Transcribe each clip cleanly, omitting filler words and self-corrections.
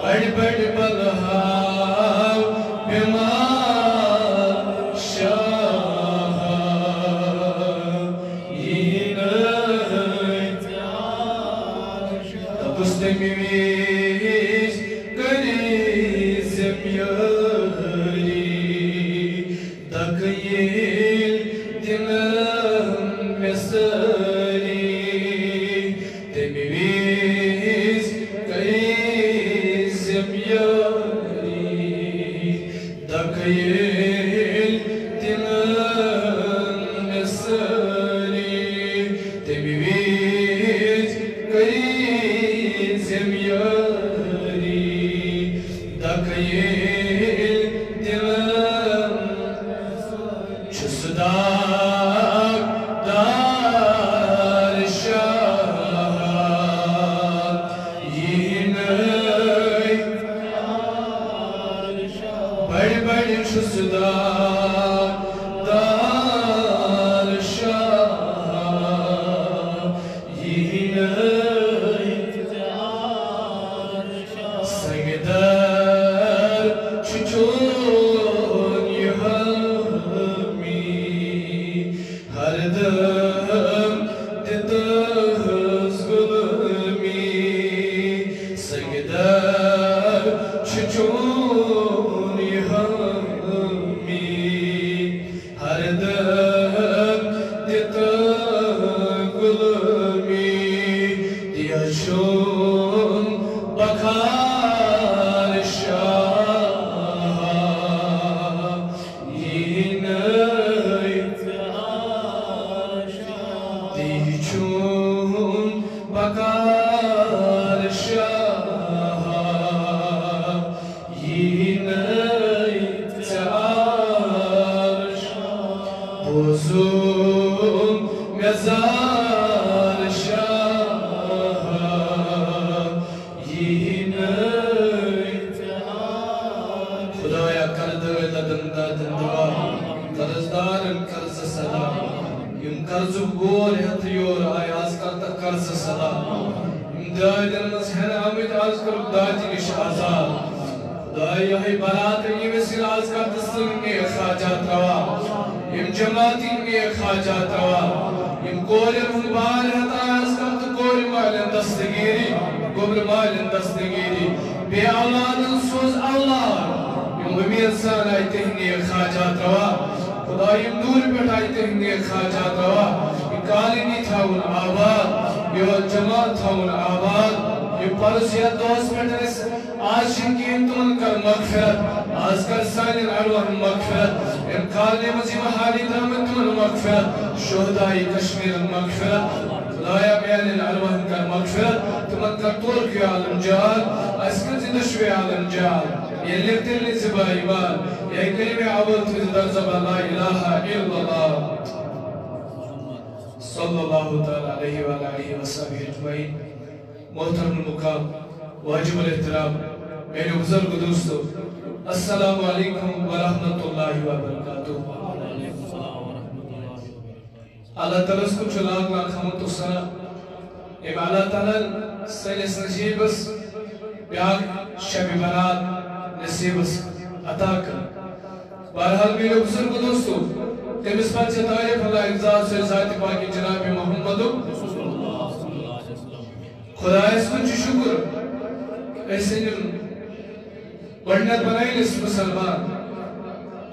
बड़ बड़ बलहाव बीमार शाह यीन तबुस्तमी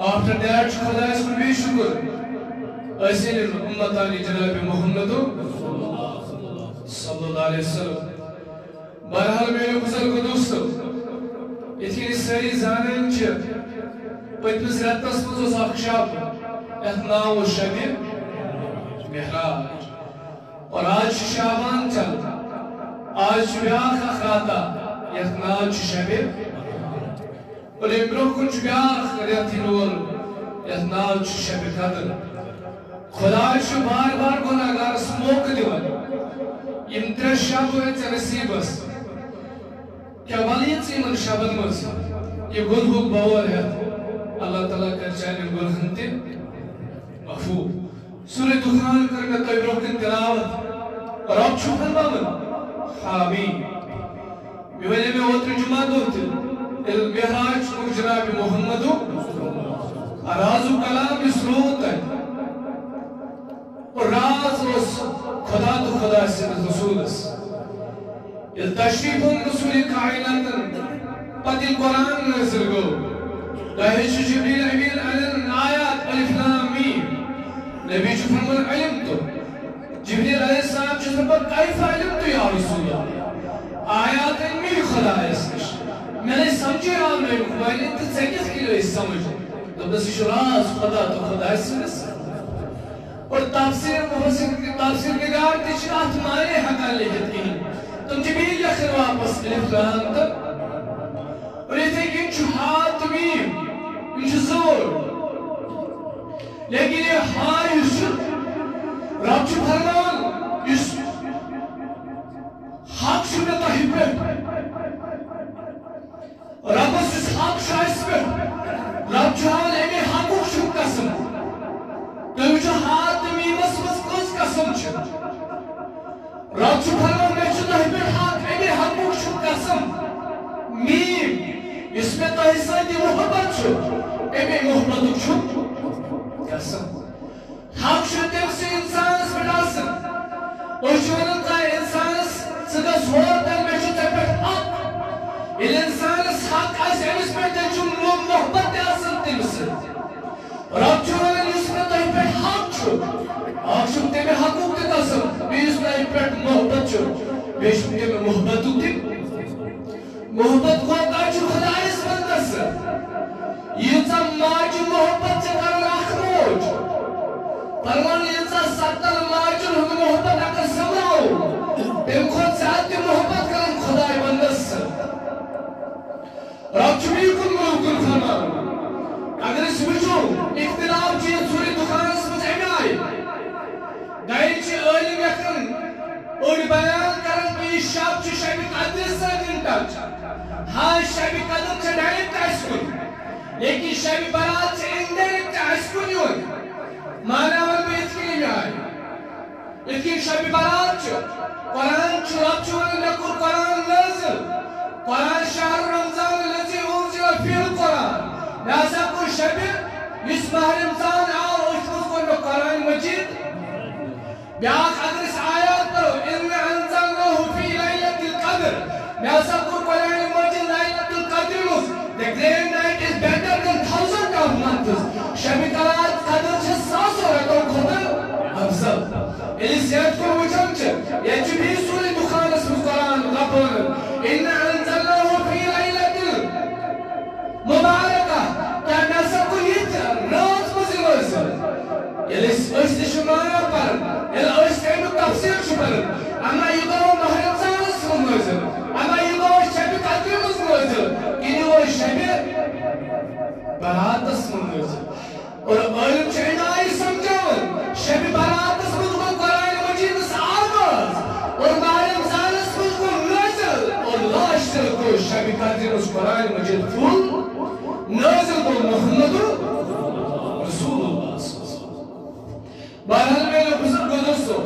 After that, Khudais will be shukur. Asin ummatani Janabi Muhammadu sallallahu alaihi wasallam. Barhal mere buzurg dosto. Etini sari zanen ki patmis rattas muz akşam etna o şabi mihraj. और आज शाबान चल आज ब्याह का खाता यतना शबे और इब्रो कुछ ब्याह रेतिनोर यतना शबे कदर खुदा शु बार बार गुनाहगार स्मोक दिवन इम्त्र शब नसीबस क्या वलियत मन शबन मज ये गुनहुक बवर है अल्लाह ताला कर चाहे गुनहंते मफू सूरह दुखान करके तो इब्रो की तिलावत और अब छुपन बाबन हामी वन मे ओत्र जुमा दो मेहराज को जनाब मोहम्मद राजु कलाम स्रोत और राज खुदा तो खुदा से रसूलस तशरीफ रसूल कायनात पति कुरान नाज़िल गो लहिश जिब्रील अमीन अलन आयात अलिफ लाम मीम नबी जो फरमान इल्म तो जिब्रील अलैहिस्सलाम जो फरमान कैफ इल्म तो या रसूल आयात में खुदा है मैंने समझे आ मैं मैंने तो सकिस के लिए समझ तो बस शुराज खुदा तो खुदा है और तफसीर निगार तिशात माने हकाल लिखत की तुम जिब्रील यखर वापस अलिफ लाम तक और ये कि हाथ में इन जोर लेकिन ये हाय रब छु फरमान इस हक छु में तहिबे रब इस हक शाइस पे रब जान एमे हक छु कसम तुम जो हाथ में बस कुछ कसम छु रब छु फरमान मैं छु तहिबे हक एमे हक छु कसम मीम इसमें तो हिस्सा दी मोहब्बत छु एमे मोहब्बत छु कसम हक छु तम से इंसान बडासन और जो का इंसान सदा जोर तन में छु पे हक इल इंसान हक as एमस पे छु मोहब्बत आसन तम से रब छु इसमें तो पे हक छु हक छु तम हकूक ते कसम इसमें पे मोहब्बत छु बेश तम मोहब्बत ते मोहब्बत को ताजु खुदा इस बंदस ये माज मोहब्बत से कर आखरोज परमान ये सत्तर माज मोहब्बत अगर समझो तेम खुद साथ मोहब्बत कर खुदा बंदस रब चुनी को मुल्कुल फरमान अगर इस विचो इख्तिलाफ चीज सूरी दुकान समझ में आए गाइड ची अर्ली यकन और बयान करन पे शब ची शब कदर से दिन हाँ शब कदर से डायरेक्ट आइसकुन लेकिन शब बारात से इनडायरेक्ट आइसकुन यूं माना वन में इसके लिए आए लेकिन शब बारात च कुरान चुराब चुरान नकुर कुरान नाज़िल कुरान शहर रमजान लजी उनजिल फिल कुरान नासा को शब इस माह रमजान आओ उसको कुरान मजीद ब्याख अगर इस आयत पर इन्ना अंज़लनाहु फी लैलतिल क़द्र नासा को कुरान मजीद लैलतुल क़द्र the grand night is better than 1000 of months शब क़द्र से 700 रतों खुदा अफजल इलियत को वचन छ ये भी सूरह दुखान इस कुरान गफर इन्ना अंज़लनाहु फी लैलतिल मुबारका क्या नासा को ये रात मज़िल इस शुमारा पर इल तफसीर शुपर अमा युगो महरम मज़िल अमा युगो शब क़द्र मज़िल कि वो शब बारात मज़िल और आलम चैनाई समझावन शब बारात को कुरान मजीद से आगाज और माह रमजान को नाज़िल और लास्ट को शब क़द्र कुरान मजीद फुल नाज़िल को मोहम्मद रसूलुल्लाह बहरहाल मेरे बुजुर्ग दोस्तों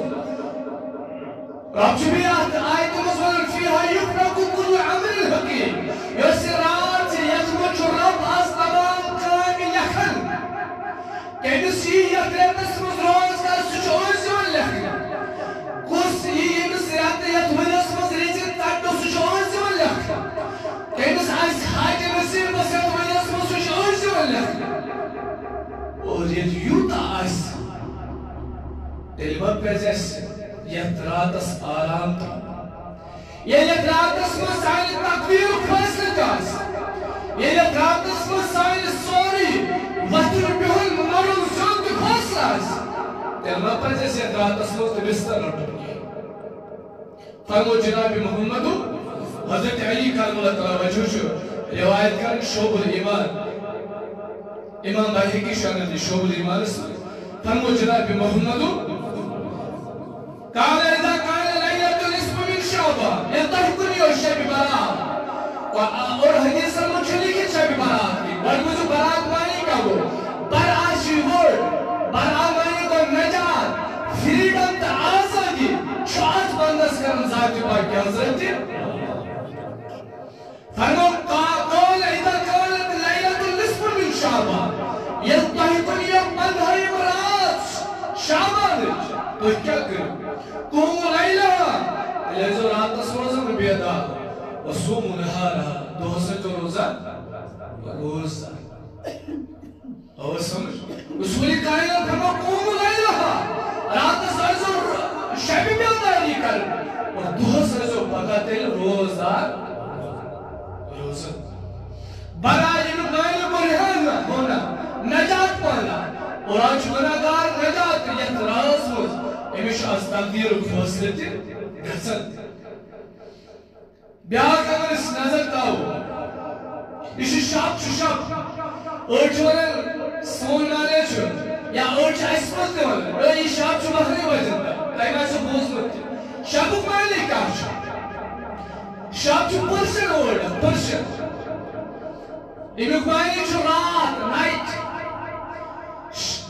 रब भी आयत मज़मून फीहा युफ़रक़ु कुल्लु अम्रिन हकीम यस्रात यस्मुच रब अस तमाम काम यखन केमिस यत्रेतस मज़ रोज़गार सुच ओज़िवन लखन कुस यमिस रात यत्वनस मज़ रिज़िक तक सुच ओज़िवन लखन केमिस अस हाज नसीब मज़ यत्वनस मज़ सुच ओज़िवन लखन और ये यूता अस तेलवा पेज़ेस यत्रातस आराम था ये यत्रातस में साइन तकबीर फैसले तास ये यत्रातस में साइन सॉरी वत्र बिहुल मरुल जोत फैसलास तेलवा पेज़ेस यत्रातस में तो बिस्तर रटोगे फरमो जनाब मोहम्मद हज़रत अली करमुल्लाह तआला वजहु रिवायत कर शोबुल ईमान इमाम बाहिकी शान दी शोबुल ईमान फरमो जनाब मोहम्मद قال إذا كان ليلة النصف من شعبان يلتحقني الشب बारात और हदीस में मुझे लिखे शब बारात की और मुझे बारात मानी का वो बराशी वर्ड बारात मानी को नजात फ्रीडम ता आज़ादी छाछ बंदस करन जाति पाक हज़रत फरमो कौल इदा कानत लैलतुल निस्फ मिन शाबान यल्तहिकुन यमदहि रात शाबान तो क्या करो कुम लैला लेजो रात रोज़ा बेदार वसूम नहारा दोहसे जो रोज़ा रोज़ा और समझ रसूल कायनात फरमा कुम लैला रात रोज़ा शब बेदारी कर और दोहसे जो पकाते रोज़ा रोज़ा बड़ा इल्म नाइल बुरहान होना नजात पाना और आज गुनाहगार नजात यतरास हो एमिश आज तकदीर फैसले गसन ब्याह अगर इस नजर ताओ इस शाप ओचवर सोन नाले छु या ओच आइसमत देवल ये शाप छु बहरे वजन कायमा से बोझ मत शाप माने का शाप छु पर्सन वर्ड पर्सन इमें माने छु रात night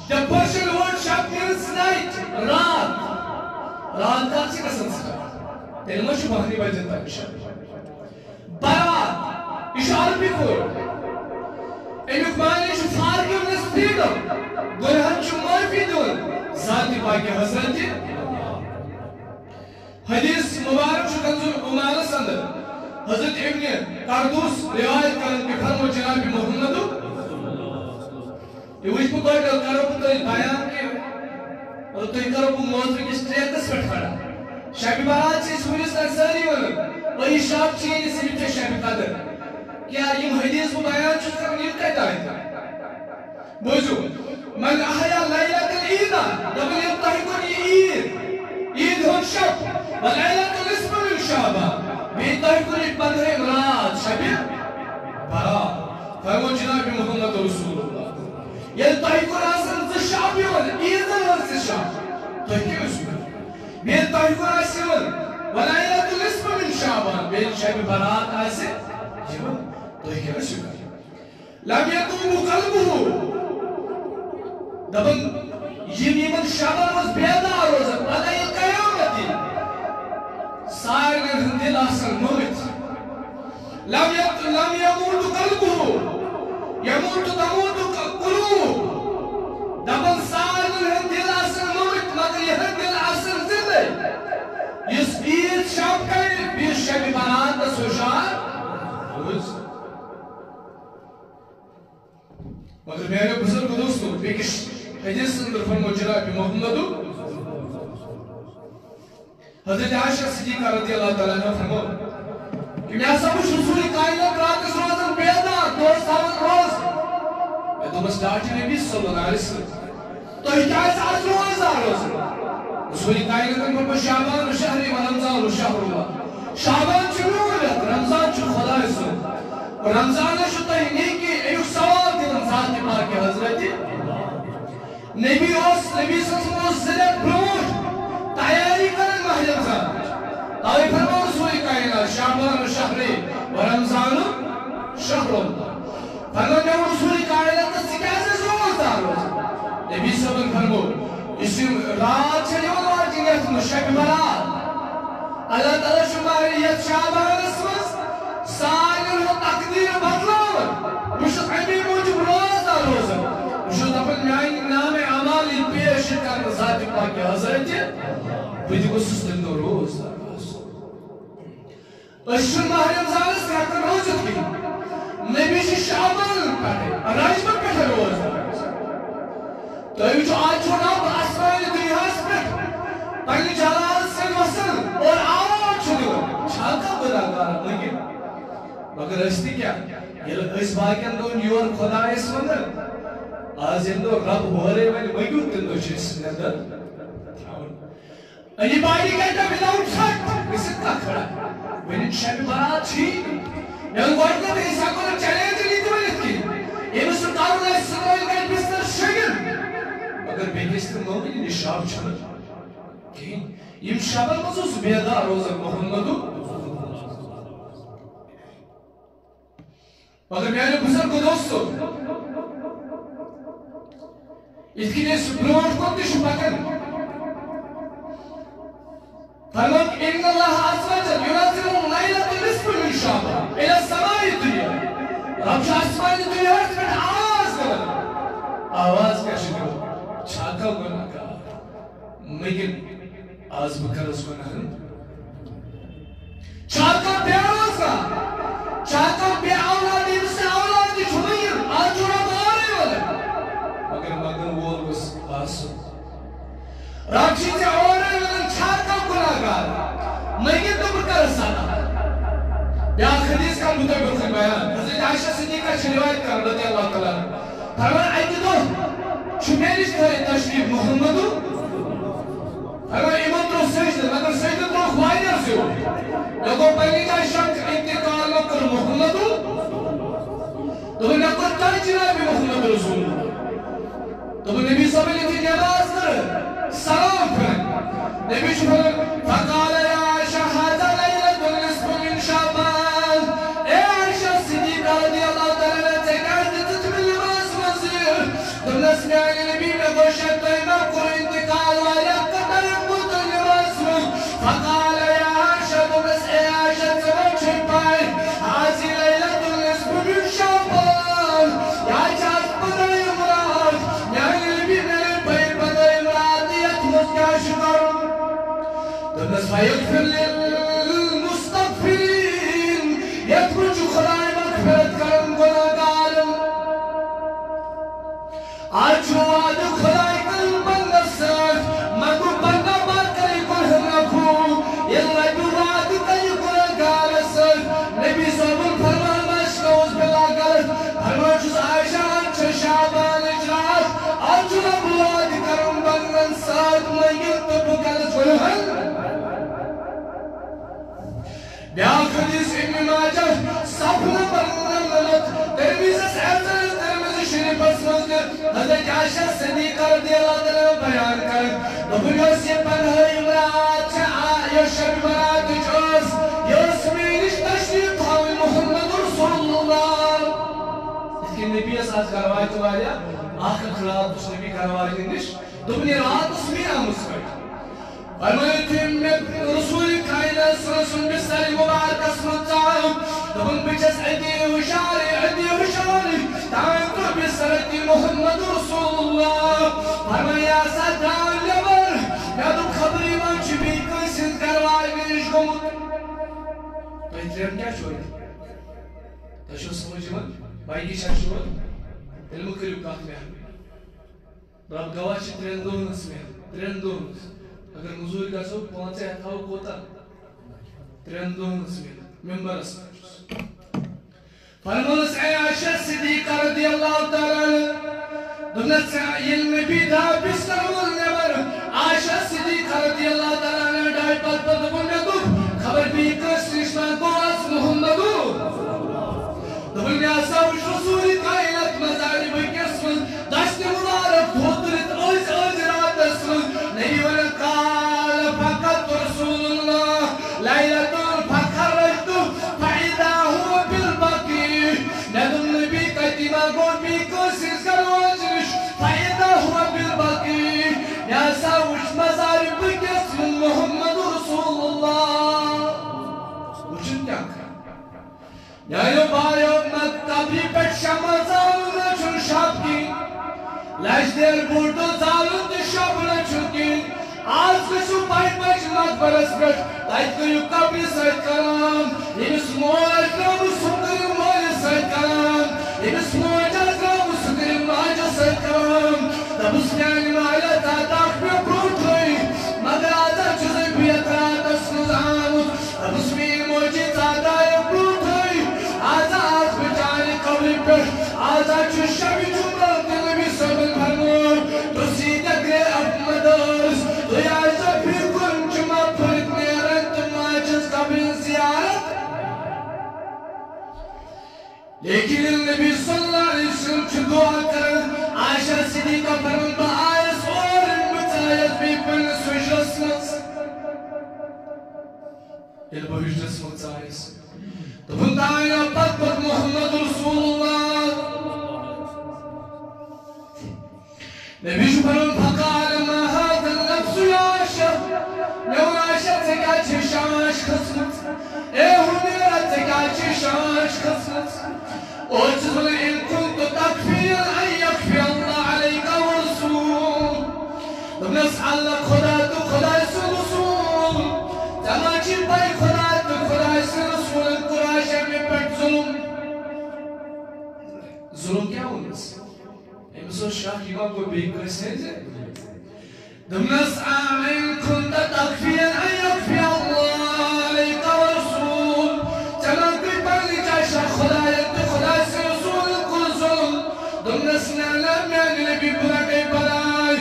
the Persian word shap means night रात रात का सी कसम से तेलमा छु बहरे वजन ता बारात इस अरबी word इमें माने छु forgiveness freedom गुनाह छु माफी दोन जाति पाके हजरत हदीस मुबारक छु कंजुल उमार संदर हजरत इब्न कारदूस रिवायत करन के फरमो जनाब मोहम्मद ये विच को करो तो बयान के और तो करो मौजूद के स्टेटस पर खड़ा शब बारात से सूरज अंसारी वाला वही शाप चीज से भी शब कदर क्या ये हदीस को बयान छु करन ये कहता है बोझो मन अहया लैलतुल ईद दबल यतहिकुन ईद हो शब वलैलतुल निस्फ मिन शाबान बेतहिकुन बदर रात शब बारात फरमो जनाब मोहम्मद रसूलुल्लाह यतहिकुन असन शाब योल ईद हो शाब तो क्यों सुन बेतहिकुन असन वलैलतुल निस्फ मिन शाबान बे शब बारात आसे जीवन तो क्यों सुन लम यतुम कल्बुहु दबन यमन शाबान was बेदार रोज़ा अदा ये क़यामत सारे दिल आसन मोमित लम यमूत क़ल्बुहु यमूत तमूत क़ुलूब दबन सारे दिल आसन मोमित मगर यह दिल आसन जिंदा इस ईद शाब का बीस शब बारात सुशार मगर मेरे बुजुर्ग दोस्तों बेकिश हदीस अंदर फरमो जनाब मोहम्मद हजरत आयशा सिद्दीक़ा रज़ियल्लाहु ताला अन्हा फरमो कि मैं सब रसूल कायनात रात रोज़न बेदार दोस्त हम रोज मैं तो बस डांटे नबी सल्लल्लाहु अलैहि वसल्लम तो हिदायत आज रोज़ा रसूल कायनात पर शाबान शहर व रमजान शहरुल्लाह शाबान चुनो रमजान चु खुदा सो रमजान शुतई नेकी एक सवाल दिन जात पाक के हजरत नबी सल्लल्लाहु ब्रोट तैयारी करन माह रमजान ताई फरमा रसूल कायनात शाबान शहर व रमजान शहरुल्लाह फरमा रसूल कायनात सिकासे रोज़ा नबी सल्लल्लाहु फरमो इस रात चले वाला जिन्नत शब बारात अल्लाह ताला शुमार ये शाबान असमस साइल हो तकदीर बदलाव मुश अमी मौजूद रोज़ा मुश दफन न्याय नाम अमाल पेश कर जात पाक हजरत बुझ को सुस्त रोज़ा अशुर माह रमजान से कर रोज़ा की नबी से शाबान पढ़े राजमत पे रोज़ा तो ये जो आज छोड़ा आसमान दुनिया पे पहले जलाल से वसल और आवाज छुड़ो छाका गुनाहगार लगे मगर अस्ति क्या ये इस बाकन दो योर खुदा इस मंदर आज इंदो रब होरे वाले मयूं तिंदो चिस नंदर अनी बाई कहता विदाउट शक इसका खड़ा when शब बारात छी यंग वर्ड का ऐसा को चैलेंज ली तो इसकी ये मुझे कारों ने सवाल का बिस्तर शगन अगर बेगिस्त मोमिन निशाब छन कि इम शाबान मज़ूस बेदार रोज़ा मोहम्मद मगर मेरे बुजुर्ग दोस्तों इसकी ने ब्रोड को दिश पकड़ फरमान इन्नल्लाह अज़्ज़ा वजल युनज़्ज़िलु लैलतुल निस्फ मिन शाबान इला समाई लेकिन आज बकरस गुनाह चाहता प्यारों का चाहता प्यार से औलाद छुई आज जुड़ा मारे वाले मगर मगन वो बस आसो राक्षी से और चाहता गुनाहगार मगर तो बकरस आना या हदीस का मुताबिक बयान हज़रत आयशा सिद्दीक़ा की रिवायत कर रही है अल्लाह ताला फरमाया आई तो शुमेरिश करे तशरीफ मोहम्मद फरमाया इमाम तो सजदा मगर सजदा तो वायर से हो लोगों पहली का शक इंतकाल कर मोहम्मद तो न को तर्जुमा भी मोहम्मद रसूल तो नबी सब ने की नमाज कर सलाम कर नबी शुक्र फकाल या आयशा हाजा लैलतुल निस्फ मिन शाबान ए आयशा सिद्दीक़ा रज़ियल्लाहु ताला ने ज़कात दी नमाज मज़ीर तो नस्ल नबी में गोशत तो इमाम को इंतकाल वाला कदर मुद नमाज फकाल या आयशा तो बस ए आयशा सब छिपाए हाजी लैलतुल निस्फ मिन शाबान या जात पदर मुराद या नबी ने भाई पदर मुराद या तुम क्या शुक्र فيغفر للمستغفرين يخرج خلاي مغفرة كرم गुनाहगार आज वाद खलाय कल्ब नसर मगु बंदा बात करे कुल नफू यल्ला दुवाद कई गुनाहगार सर नबी सल्लल्लाहु अलैहि वसल्लम मशकूज बिलागर फरमाया जुज आयशा शाबान इजरात आज वाद करम बंदन साथ मयत तो बुकल सुलहन ब्याख हदीस इब्न माजा सफना बरनत तिरमिज़ी शरीफ मस्जिद हज़रत आयशा सिद्दीक़ा रज़ियल्लाहु ताला बयान कर दोपहर से पहले इमरात ये शब बरात जोस यस्मीन तशरीफ था मोहम्मद रसूलुल्लाह इसके नबी साथ करवाई तो आया आखिर खराब उस नबी करवाई निश दोपहर रात उसमें आमुस्कर फरमाया रसूल कायनात रसूल बिस्तर मुबारक अस्मताम तबन बिचस अदी हुशारी ताम तो बिस्तर मोहम्मद रसूलुल्लाह फरमाया सदाम लबर या तो खबरी मन छबी कैसे करवाई निश गुम तो इतरेम क्या छोड़ तो शो समझ भाई की शो इल्म करू कात में रब गवाह त्रेन अगर मुजूर गसो पहुंचे थाव कोता त्रेंदोंस मेंबर्स फरमाया से आयशा सिद्दीक़ा रज़ियल्लाहु ताला दुनस ये नबी दा बिस्तर नेवर आयशा सिद्दीक़ा रज़ियल्लाहु ताला ने डाई पर बोले तो खबर भी कस रिश्ता को अस मोहम्मद दुनिया सब रसूल कायनात मजारी बकस दस्त मुबारक होतरत ओज रात रसूल नहीं वन काल फकत रसूलुल्लाह लैलतुल फखरत फइदा हुवा बिल बकी नदम नबी कतिमा गो भी कोशिश करवाजिश फइदा हुवा बिल बकी या साउश मजारी बकस मोहम्मद रसूलुल्लाह उचित क्या या यो बायो तभी पे शमजाल न छुन शाबकी लाजदेर बुर्दो जालुन ते शब न छुकी आज कसु पाई पाई लाख बरस पर ताई को यु कभी सैद कराम इस मोज राम सुंदर मोज सैद कराम इस मोज राम सुंदर मोज सैद कराम तब उसने माया ताता पे प्रूट हुई मगर आजा चुजे भी अतरात सुजाम तब उसमें मोजी ताता ये प्रूट हुई आजा आज बेचारे कबरी पर आजा चुशबी जुमला नबी सबल भरमोर तो सीधा ग्रे अपमदर्स तो आजा फिर कुछ मा फरक मेरा तुम आज कबरी ज़ियारत लेकिन नबी सल्लल्लाहु अलैहि वसल्लम की दुआ कर आयशा सिद्दीक़ा फरमा आयस और मुतायस भी पन सुजरस ये बहुजस मुतायस तो बुंदाया पद मोहम्मद रसूलुल्लाह नबी शुभरम फकाल मा हादा नफ्स या आयशा लौ आयशा तकाच शाश खसमत ए हुमेरा तकाच शाश खसमत और चुल इन कुंत तकफी अन यकफी अल्लाह अलैका व रसूल तो नस्अल खुदा जुल्म क्या उनस अमिस शक यह गो बेकसे दमनस आइन कुंत तकफियन अन यकफी अल्लाह अलैका व रसूल चला कोई पढ़ने का शक खुदा से रसूल को जुल्म दमनस ना मैं नबी बुरा के बलाई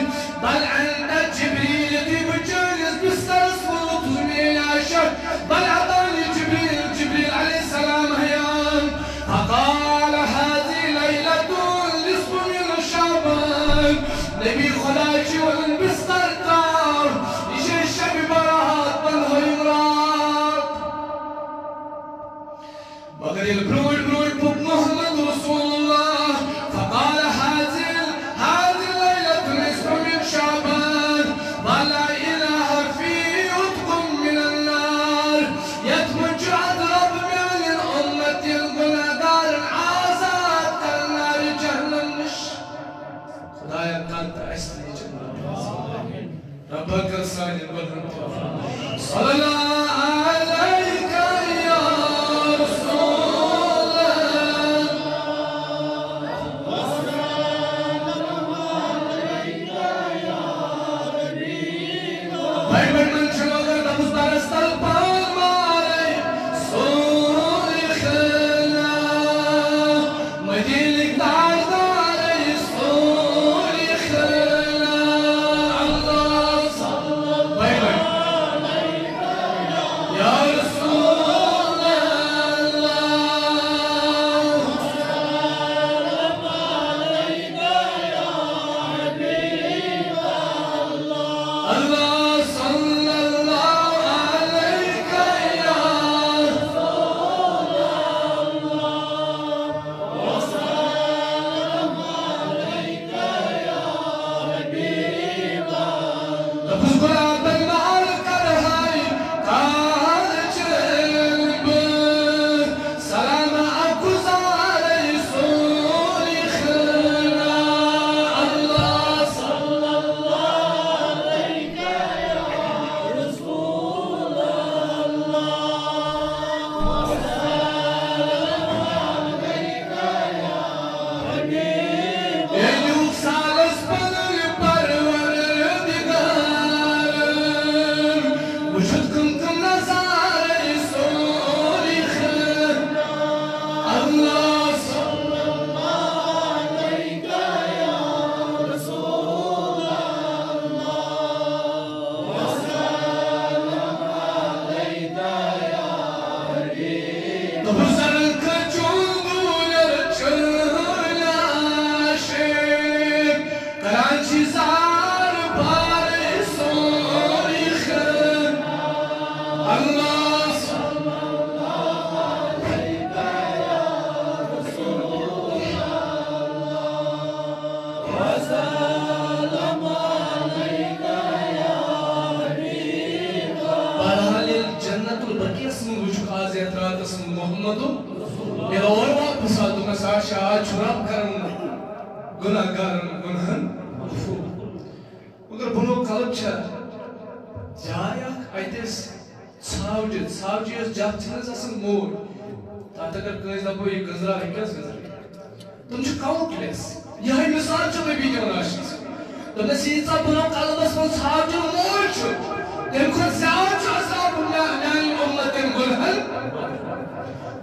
बल अंत जिब्रील दी बचनिस बिस्तर स्मूथ में आशक बल अतानी जिब्रील अलैहि सलाम हयान फकाल हाज़ी लैलतुन निस्फ मिन शाबान नबी खुदा की वन बिस्तर तार इसे शब बरात बन हुई रात मगर ये ब्रूड पुप मोहम्मद रसूलुल्लाह फकाल हाज़ी लैलतुन निस्फ मिन शाबान वला इलाहा फी उत्कुम मिन अन्नार यतमुज अदरब मिन उम्मती गुनाहगार आज़ाद करनार जहन्नम निश खुदाया तंत असली रब्बक साइन बदन सल्लल्लाहु अलैका या रसूल वसल्लम अलैका या हबीब भाई मन चलो नमज दरस्तल पाल मारे सोरी खला मदीन दारे सोरी खला या रसूल अल्लाह सल्लल्लाहु अलैका या रसूल वसल्लम अलैका या हबीब लफ्ज़ गुलाबन माल कर है काल चलब सलाम अकुज़ार सोरी खला अल्लाह सल्लल्लाहु अलैका या रसूल अल्लाह वसल्लम अलैका या हबीब ये यूं सालस बदल परवरदिगार मुझद कम नज़ारे सोरी खला अल्लाह सल्लल्लाहु अलैका या रसूल अल्लाह वसल्लम अलैका या हबीब तो बुज़र्ग का चुंगुलर चला शेख कराची ज़ार बारे सोरी खला अल्लाह सल्लल्लाहु अलैका या रसूल अल्लाह वसल्लम अलैका या हबीब बहरहाल जन्नतुल बकी स्म वुजुह आज एतरात स्म मोहम्मद ये और वापस आ तुम साशा छुराब करन गुनाहगारन गुनहन मगर बुनो कलब छ जाया आइतस सावजी जब छनस असन मोर तात अगर कहीं दबो ये गजरा है क्या गजरा तुम जो काउंटलेस यही मिसाल जो मैं वीडियो नाशी तुमने सीधा बुनो कलब असन सावजी मोर छो तेरे को ज़्यादा साब नानी उम्मत गुनहन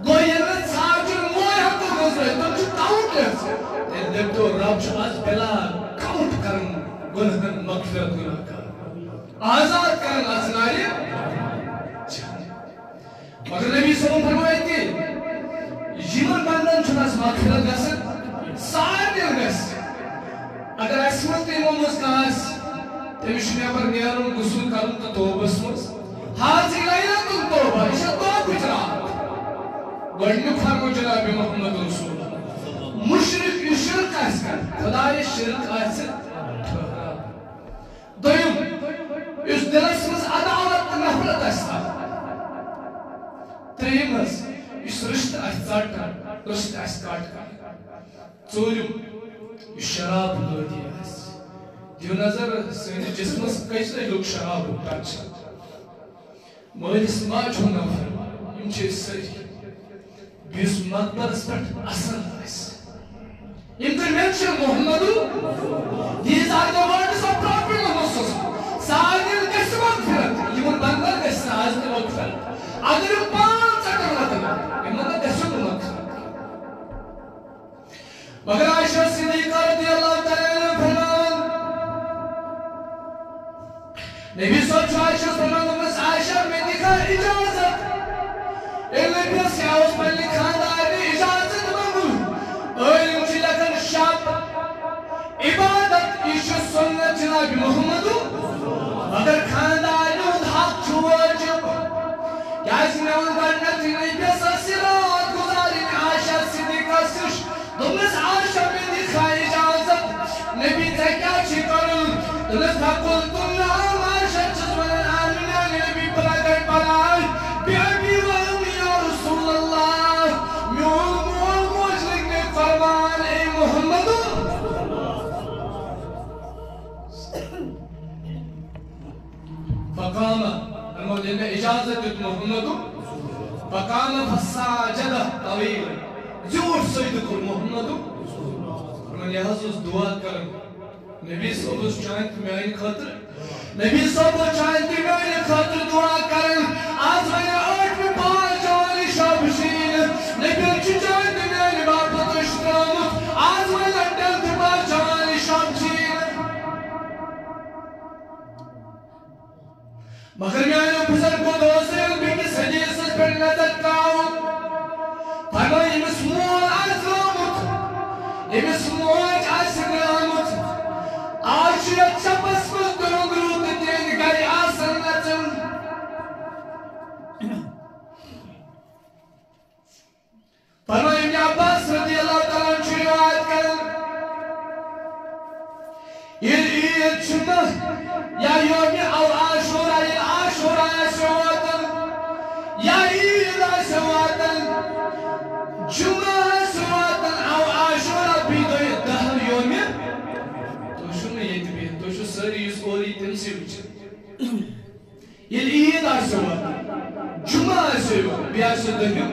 गोयन सावजी मोर हम तो गजरा तुम जो काउंटलेस तेरे देव तो रब जो आज पहला काउंट करन गुनहन मग़फ़िरत गुनाहगार आज़ाद करन असनारी मगर नबी सल्लल्लाहु अलैहि वसल्लम फरमाते यमन बंदन छुनास मग़फ़िरत गसन सारे गस अगर असमत इमामस कास तमिश नेबर नेरुन गुस्ल करन तो तौबस मस हाज़ी लैलतुल तौबा इशा तो गुजरात गडनु फरमो जनाब मोहम्मद रसूलुल्लाह मुशरिक शिरक आस खुदा ये शिरक आस दोयम इस दिलस मस अदावत नफरत आस त्रेमस इस रिश्ता आस ज़ाटा रिश्ता आस काट चोरिम इस शराब लोदी आस दियो नजर सनी जिस्मस कैसे लोग शराब उठाच मोलिस माज होना इम चे सरी बिस मकबरस पर असल आस Intervention Muhammadu. These are the words of Prophet Muhammad. Sa'adil Gasman Firat. Even Bangal Gasman Firat. Agar पांच अटकलत इमना दशक मत मगर आयशा सिद्दीक़ा रज़ियल्लाहु तआला फरमान नबी सल्लल्लाहु अलैहि वसल्लम ने आयशा में दिखा इजाजत इल्ले बस या उस पर लिखा है इजाजत मांगू और मुझे लगन शब इबादत इश सुन्नत जनाब मोहम्मद अगर खानदान हक छुवाजब Guys, now I'm going to tell you this. I see all good in Aisha Siddiqa Sush. Don't miss Aisha bin the Khayjazat. Maybe take out Chikaru. Don't miss Hakul Tunna. Aisha just went on and maybe Palagan Palal. Baby, well, Ya Rasulullah. Mule Muslim Farman e Muhammadu. Faqama. المولى إجازة محمد فقام فسجد طويلا زور سيدك محمد من يحسس دعاء كرم نبي صلى الله عليه وسلم خاطر نبي صلى الله عليه وسلم خاطر دعاء كرم आज मैंने 8 में 5 वाली शाबशीन नबी की जान में बाप तो इस्लाम आज मैंने 10 में 5 वाली शाबशीन मगर मैं बुजुर्ग को दोस्त बिकी सजीस पर नजर काऊं फरमाई मस्मूल अज़लामुत ये मस्मूल अज़लामुत आज ये चपस पर दुरुद तेन गई आसन नचन फरमाई मैं अब्बास रज़ियल्लाहु ताला अन्हु रिवायत कर ये चुना या योम अल आशूरा या ईद सवातन जुमा सवातन अल आशूरा भी तो दहर योम तो शुन ये भी तो शु सारी इस और इंटेंसिव ये ईद सवातन जुमा सवातन बिया सदहर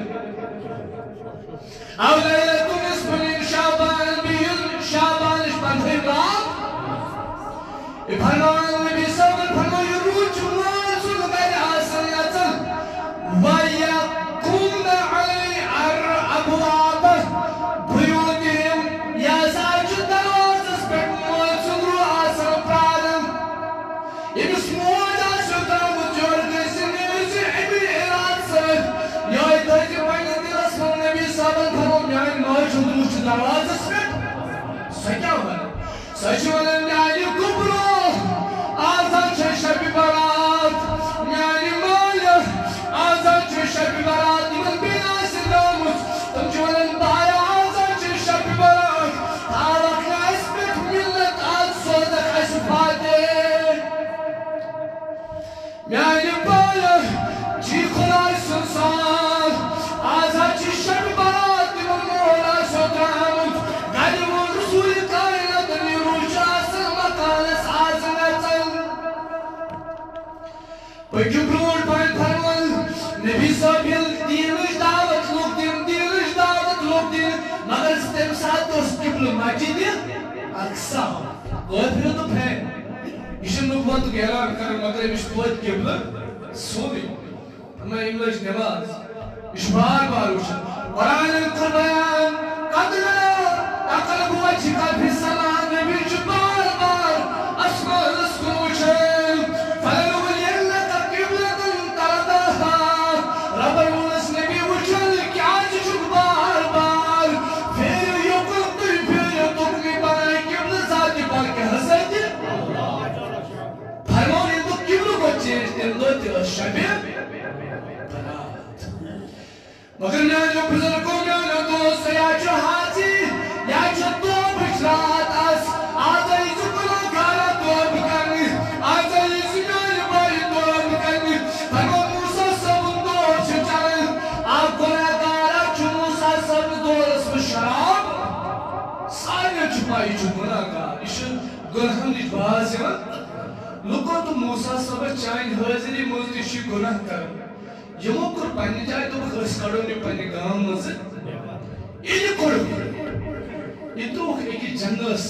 अव लैलतुन निस्फुन शाबान बिन शाबान इस रात फरमान नबी सल्लल्लाहु अलैहि वसल्लम रुजुमा सुनकर आसन नचल वया कुम अलैहि अबवाब बुयूतिहिम या साज दरवाज़स पे सुनरु आसन प्रारम इस मोजा सुता मुजर से इबन इराद से या इधर पहले दिवस नबी सल्लल्लाहु अलैहि वसल्लम मौजूद मुझ दरवाज़स पे सजा हुआ सजवन नाली कुबरो आज़ाद शब बारात यानी माया आज़ाद शब बारात इमन बिना सिलामुत तुम जवन बाया आज़ाद शब बारात तारक नाइस पे मिलत आज सोदक असफाते यानी बाया जी खुदाई संसार आज़ाद शब बारात इमन मोला सोदामुत गाली वो रसूल कायनात निरूशा समकालस Peki bror ben parmal Nebi sabil diniş davet lokdin Magar sistem saat dost kiblu macidi Aksa Goyfir to phe İşin nubbat gehran kar magar iş tuvat kiblu Soni Ama English namaz İş bar uçan Kur'an-ı Kur'an Kadına Akal bu açık alfi salam Nebi bar Asma rızkın uçan Falan मगर मैं जो बुजुर्गों में न दोस्त या जो हाथी या जो तो बिछरात अस आज इस को गाना तो बकनी आज इस में भाई तो बकनी हम मूसा सब दो चल आप गुनाहगार मूसा सब दो रस शराब सारे छुपाई जो गुनाहगार इस गुनाह की बात है लोगों तो मूसा सब चाइन हाजिरी मुझे गुनाह कर यमो कर पानी जाए तो खर्च करो ने पानी गांव में से ये करो itu एक जंगलस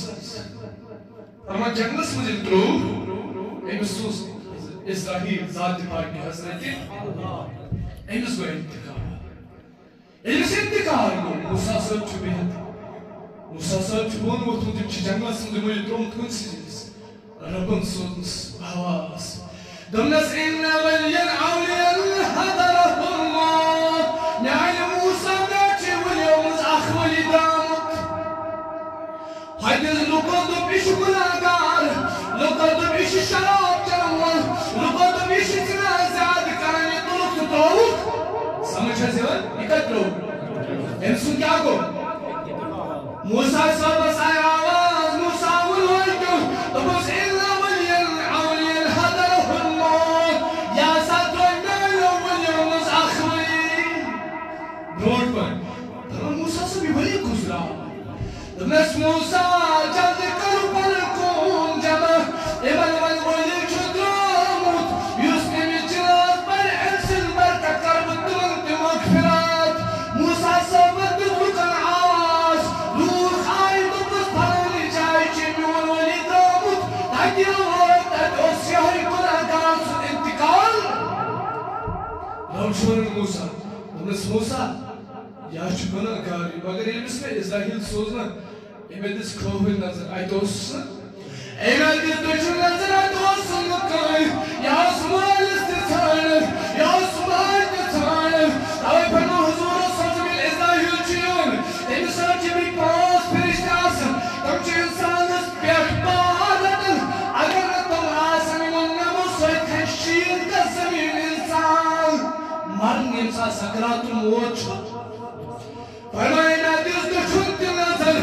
परमा जंगलस मुझे त्रो एमिसूस इस्राहील ज़ात पाक की हज़रत एमिस को इंतकार को मूसा सब चुबे मूसा सब चुबों वो तुम जंगलस मुझे मुझे त्रो तुम सीज़ रबन सोन्स आवाज़ दमनस इन्ना वलियन आउलियन हदरहुल्लाह يعني موسى ناتي واليوم أخولي دامت هيدز لقد بيش كلاغار لقد بيش شراب جرمون لقد بيش تنازعات كان يطلق تطوق समझ है जीवन इकट्ठो इनसु क्या को मूसा सब साया आवाज मूसा बोल क्यों तो बस इल्ला वलियन आउलियन हदरहुल्लाह या सातो नलो واليوم أخولي रोड पर मूसा से भी बड़ी गुजरा दमस मूसा जल्दी करो पर कौन जमा एबल वन बोले चुद्रामुत यूसुफ में चिराग पर इंसान पर कर बुतुन के मगफिरत मूसा सब दुखन आवाज रूह आई तो बस पानी जाए चिमोन वाली दामुत ताकि वक्त ओसिया ही गुनाहगार से इंतकाल रौशन मूसा दमस मूसा या चुकना कारी मगर ये इसमें इस्राएल सोचना इमेदिस खोहल नजर आई दोस्त इमेदिस दोस्त नजर आई दोस्त मुकाई या सुमाल इस्तेमाल या सुमाल इस्तेमाल अबे पन्ना हुजूर सच्ची इस्राएल चियोन इस सच्ची भी पास फरिश्तास तम चे इंसान बेख्बारत अगर तुम आसमी मुन्नमो सोच खशील का ज़मीन इंसान मरने इंसान सकरातुल मौत फरमाया दिस तो छुट्टी नजर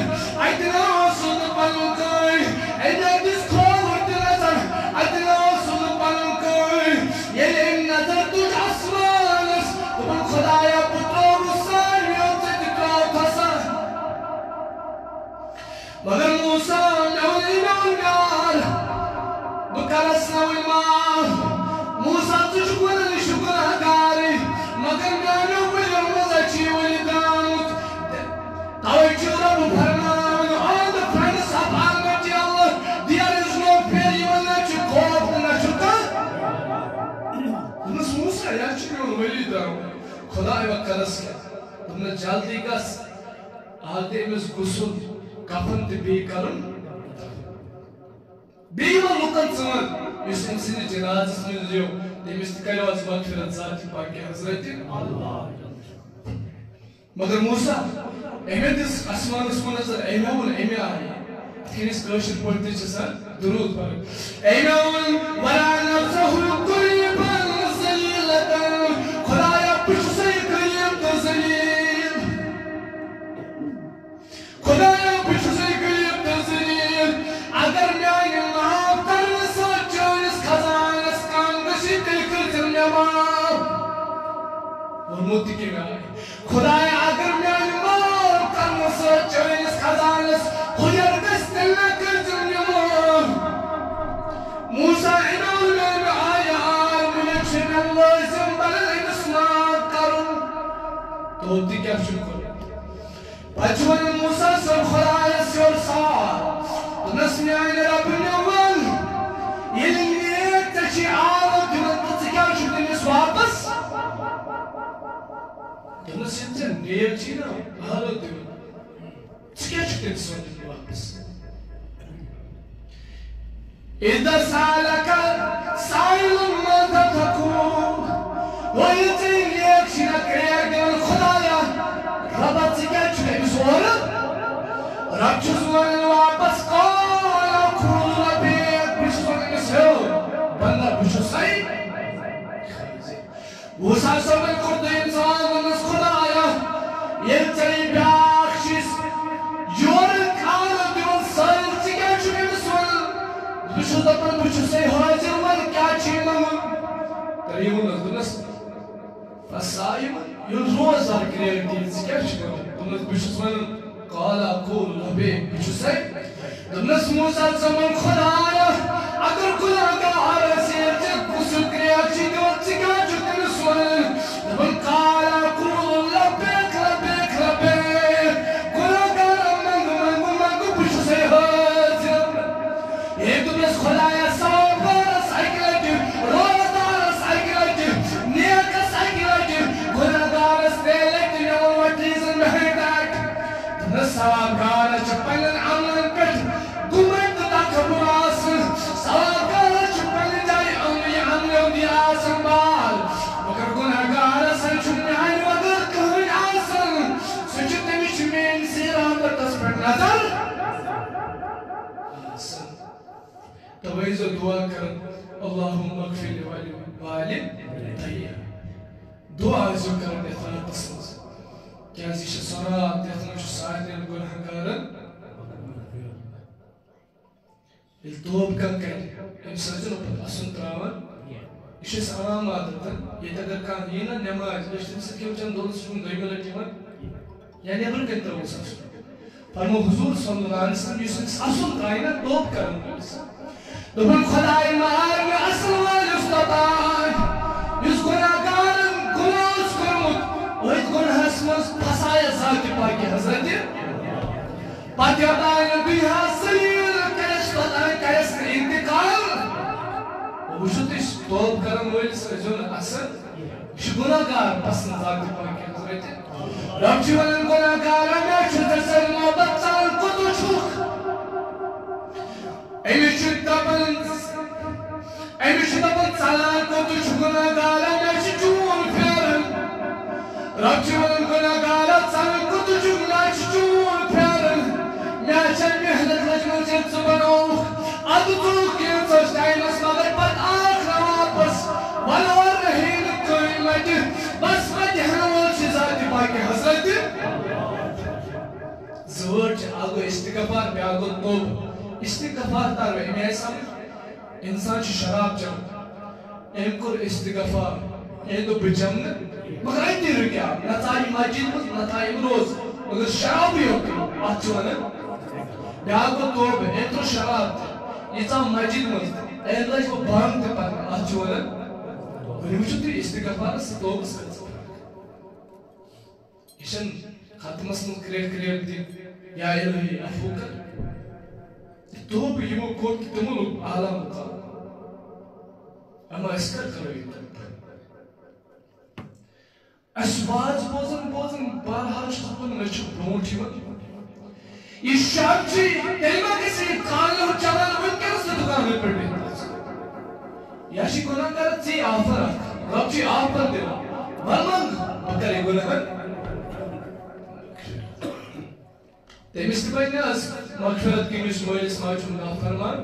इतना सुन पलकोई इतना दिस खोट नजर इतना सुन पलकोई ये नजर तुझ आसमानस तुम खुदाया पुत्रो मुसालियों से दिखाओ फसा मगर मूसा नौनी नौनियार बुकरस नौनी मार मूसा तुझ गुण शुक्र गारी मगर मैंने विलियम मज़ाची वली दामुत तावे चुरा बुफरमान on the promise of Almighty Allah there is no failure that you call that you can तुमने मूसा या चुरा वली दामुत खुदा वकरस के तुमने जल्दी का आते में गुस्ल कफन तबी करन बीवा लुकन समझ इस इंसान जनाज़ में जो देमिस्तिकायो आज मगफिरत ज़ात पाक की हज़रत अल्लाह मगर मूसा एमेदिस आसमान उसको नजर एमेउल एमे आए फिनिश कशर पढ़ते चसा दुरूद पर एमेउल वला नफ्सहु कुल्बन ज़लीलतन खुदाया पिछसे कलीम तो ज़लील खुदाया पिछसे कलीम तो ज़लील अगर मैं माफ कर सोचो इस खजाने कांगशी दिलकर जन्मे माफ और मोती के में आए खुदाया अगर मैं माफ कर सोचो इस खजाने खुयर दस्तला कर जन्मे माफ मूसा इनाम में आया मुझे चिन्ह लाज़िम बल इस्लाम करूं तो दी क्या शुरू करो बचपन मूसा सब खुदाया से और सार नस्ल आने रब्बने वन ये तची आलो तुम तो क्या शुरू में वापस तुम सिंचन नेर चीना आलो तुम क्या शुरू में वापस इधर सालका साइलम मत थकूं वो ये चीना करेगा खुदाया रब से क्या शुरू में सोरा रब चुस्मान वापस कौला खुला बेक बिस्वन में से बंदा बिशुसाई वो सासमन खुद इंसान नस खुदाया ये चली बाखशिश योर खाना दिवन साल चिका चुके बिस्वन बिशुदपन बिशुसाई हाजिर वन क्या चीमन करीबन नस फसाइम यो रोज़ार क्रिएटिव क्या चुके तुम बिशुसान قال أقول لبيك بجسي دمنس موسى زمن خدايا أقر كلا قاعدة سيرتك وسكريا تشيدون تكاجو تنسون دمن قال أقول لبيك لبيك لبيك كلا قاعدة من सवाबगार पन्न अमलन पे गुमत तकबुरास सवाबगार पन्न जाय अमल आसबाल मगर गुनाहगार न्याय वगर कहन आसन सह तमिश मेन सिरामतस पे नजर तवै जो दुआ कर अल्लाहुम्मा अगफिर वालिदैया दुआ जो कर देथातस क्या सरात यथ सारे गुनाहगारन तोब कन कर असन त्रावन यह आम आदत ये अगर कह यी ना नमाज क्यों दोस दोम लट या नबर कन त्रोस फरमो हुजूर सल्लल्लाहु अलैहि वसल्लम असन त्राय ना तोब कर दोपन खुदाय मार में असल वाल उस्ताद गुनाहगारन गुनाह करमुत ओय गुनाहस मस फसाया जात पाक हजरत पत्यादाय दुनिया सलील कस पताय कस इंतकाल वुशुतिस तोब करन वल सजन असल गुनाहगार पसंद जात पाक हजरत रब जीवन गुनाहगार में छुतर मोहब्बत साल को तो छुक एमिश दपन साल को तो गुनाहगार में चून फेरन रब जीवन गुनाहगार साल को तो चून फेरन मैं मेहनत लजमन से बनो अब तो के टाइमस मगर पत आख वापस वलवर रहीन कोई मत बस मत हनवल से जाति पाके हजरत जोर आगो इस्तिगफार पे आगो तौब इस्तिगफार तार में समझ इंसान शराब चम एमकुर इस्तिगफार ए तो बिजम मगर आई तेरे क्या नताई मस्जिद में नताई रोज मगर शराब ही होती अच्छी ब्यागो तौब ए तो शराब ये ता मस्जिद में ए लज वो बांग ते पर अच्छी वही मुझे तो इस्तिगफार से तौब से इशन खत्मस में क्रिएट दी या इलाही अफू कर तौब यमो कोट तमुल आलम का अमा इसकर करो असवाज बोजन बारहाल छुपन नच ब्रोंट ये शांति तेलमा किसी कालो चलन उनके से दुकान में पड़े याशी गुनाहगार ची ऑफर रब ची ऑफर दे वरमंग बकरे गुनाहगार तेमिस के भाई ने मगफिरत की मिस मोइलिस माचुम ना फरमान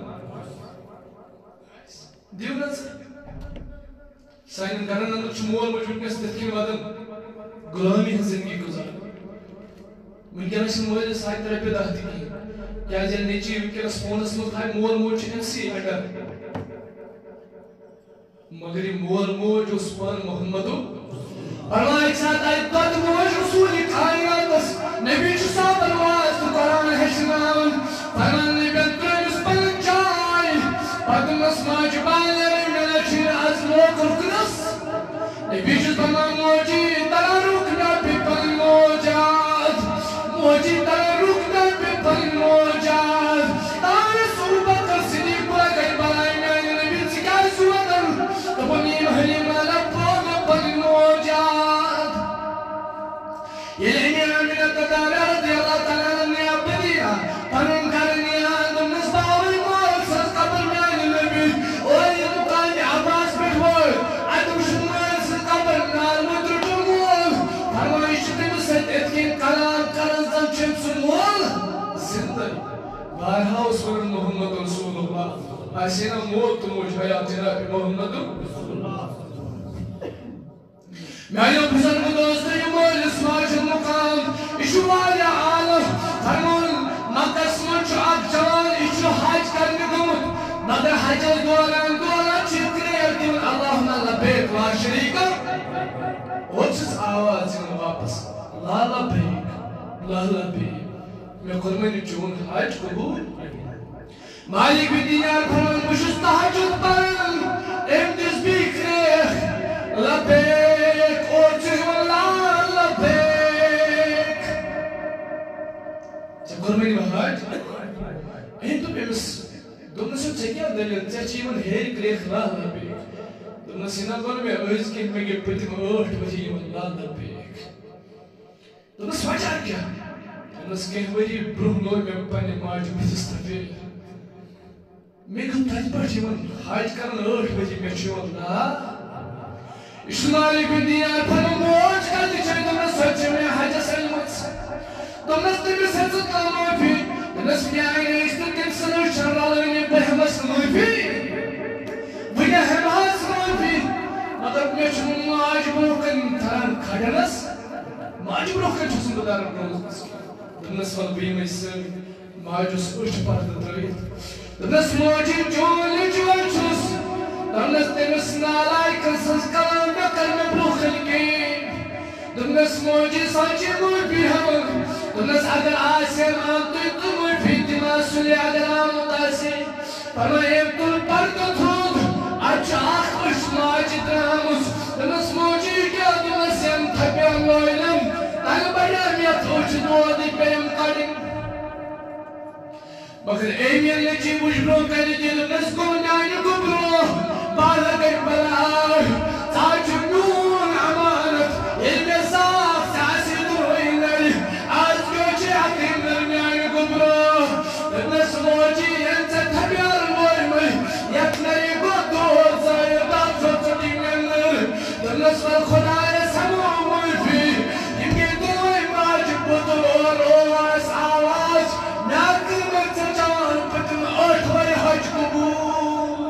दिवना साइन करन अंदर चमोल मजुकस तकिन वदन गुलामी जिंदगी गुजार विनकस मोइलिस साइ तरफ दाती की क्या जन नेची विनकस फोनस में थाय मोल मोच एमसी अंडर मगर मोल मोच उस्मान मोहम्मदो अल्लाह एक साथ आई कद मोज रसूल कायनात नबी साहब अलवाज तो कुरान है सुनावन फरमान ने बेत्रस पंचाई पदमस माजबाले मेलचिर आज लोक रुकनस नबी तमाम मोजी तरारुक ना पिपल मोजात मोजी तरारुक ना पिपल मोजात तार सुबक सिनी पर गई बनाई मैंने नबी सिकार सुवदन तो बनी हरी माला पोग पल मोजात ये लेने में तदारा रज़ी अल्लाह ताला ने अपनिया पनुन करनिया तुम नस्बावल मोल सस कब्र में नबी और ये मुकाम आवाज पे हो आदम शुमार सस कब्र नाल मुद्र मोल फरमाइश ते सत्त के कलाम करन जम सुमोल जिंदगी बारहा उसूल मोहम्मद रसूलुल्लाह आसिना मोल तुम मुझे जनाब मोहम्मद रसूलुल्लाह मैं यो बुजुर्ग दोस्त ये मोल इस्माइल मुकाम इशुवाल आलम फरमान मकस मंच आप जवान इशु हज करने गुमत मगर हज दौरान चित्रियर दिन अल्लाहुम्मा लब्बैक ला शरीका उस आवाज में वापस ला लब्बैक मैं कुर्बानी चून हज कबूल मालिक भी दीनार फरमान मुझे तहज्जुद पर एम दिस भी करे लब्बैक और चिल्ला लब्बैक जब कुर्बानी हज इन तो बेस दोनों से क्या दलिल चीवन हेर क्रेख ला लब्बैक दोनों सिना कोन में आज के में के पति में 8 बजे ला लब्बैक दोनों सोचा क्या दोनस कह वरी ब्रुह लो मे पन्ने माज बिथस तफे मे गो तज पट यमन हाज करन 8 बजे मे छिवन ना इस्माइल बिन दियार पन मोज कर दी छै दोनस सच में हज सलमत दोनस तमे सच कलमा भी दोनस मे आए इस तक सन शराल ने बहमस माफी वने हमास माफी मतलब मे छु माज ब्रोकन थरन खडनस माज ब्रोकन छु बदार रोज दोनस वल बीम इस माजुस उठ पर दरई दोनस माजी जोल जोल छुस दोनस तेनस नालाय कसस कलाम में कर्म ब्रोकन के दोनस माजी साची माफी हम दोनस अगर आसे मान तो माफी दिमा सुले अगर आम तासे पर एम तुल पर तो थोग अच्छा खुश माज त्रामुस दोनस माजी क्या दोनस हम थपे लोइलम तन बड़ा मैं थोच दो दी पेम कडिन मगर एमियन ने जी बुझरो कर दिल नस को नानी को ब्रो बाल कर बलार ताज नून अमानत इल्म साफ सासी दुइनल आज को चे आतिम नानी को ब्रो नस मोजी एंत थबियार मोय मय यतनरी को तो जाय दात छोटी नल नस वल खुदा समो मोय भी इनके दोय माज बुतोर ओस आवाज नाक में चचान पतम ओठवर हज कबूल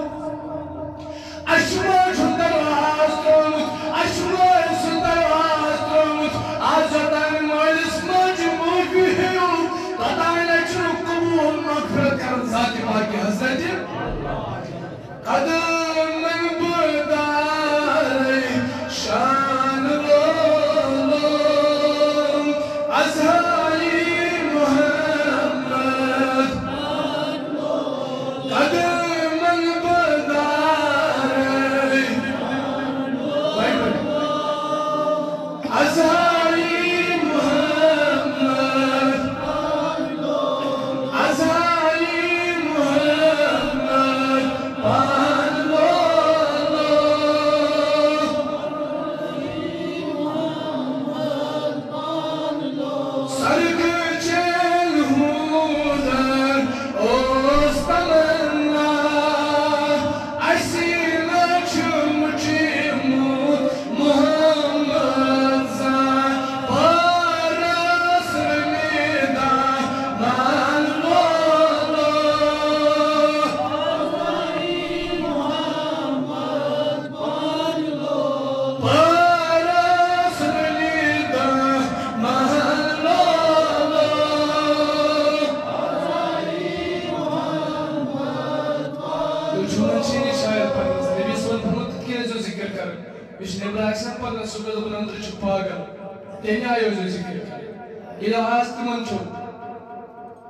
अशवा सुंदर आस्तोम अशवा सुंदर आस्तोम आजदान मालिस माज मोफी है तदान अचु कबूल मगफरत कर जात बाकी हजरत कदम मन बुदार शान लो अज़हारी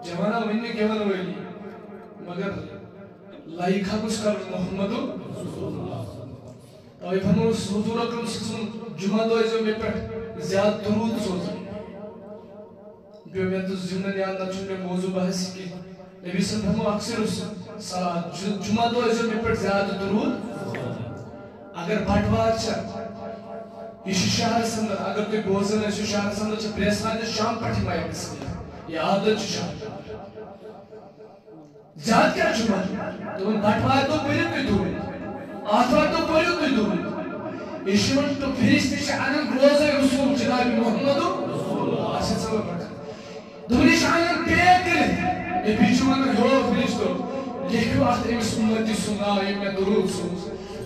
जमाना वन्य केवल वैली मगर लाइखा कुछ कर मोहम्मदो तो इफनो सुदूर कम सुन जुमा दो जो में पर ज़्यादा दुरूद सोच जो मैं तो जिम्मे याद ना चुने मौजू बहस की नबी सल्लल्लाहु अक्सर साथ जुमा दो जो में पर ज़्यादा दुरूद अगर बटवार चा इस शहर संदर अगर कोई बोझन इस शहर संदर चा प्रेसना जो शाम पढ़ी माया किसने ये आदत शाम जात क्या जुमा तो बटवार तो पढ़ी कोई दूर आठवार तो पढ़ी कोई दूर ईश्वर तो फिरिश्ते से आनंद रोज़े रसूल जनाब मोहम्मदो ऐसे सब पढ़ा दूरी शान पेकर ये बीचों में हो फिरिश्तो लेकिन आज एक सुन्नती सुना ये मैं दुरूद सुन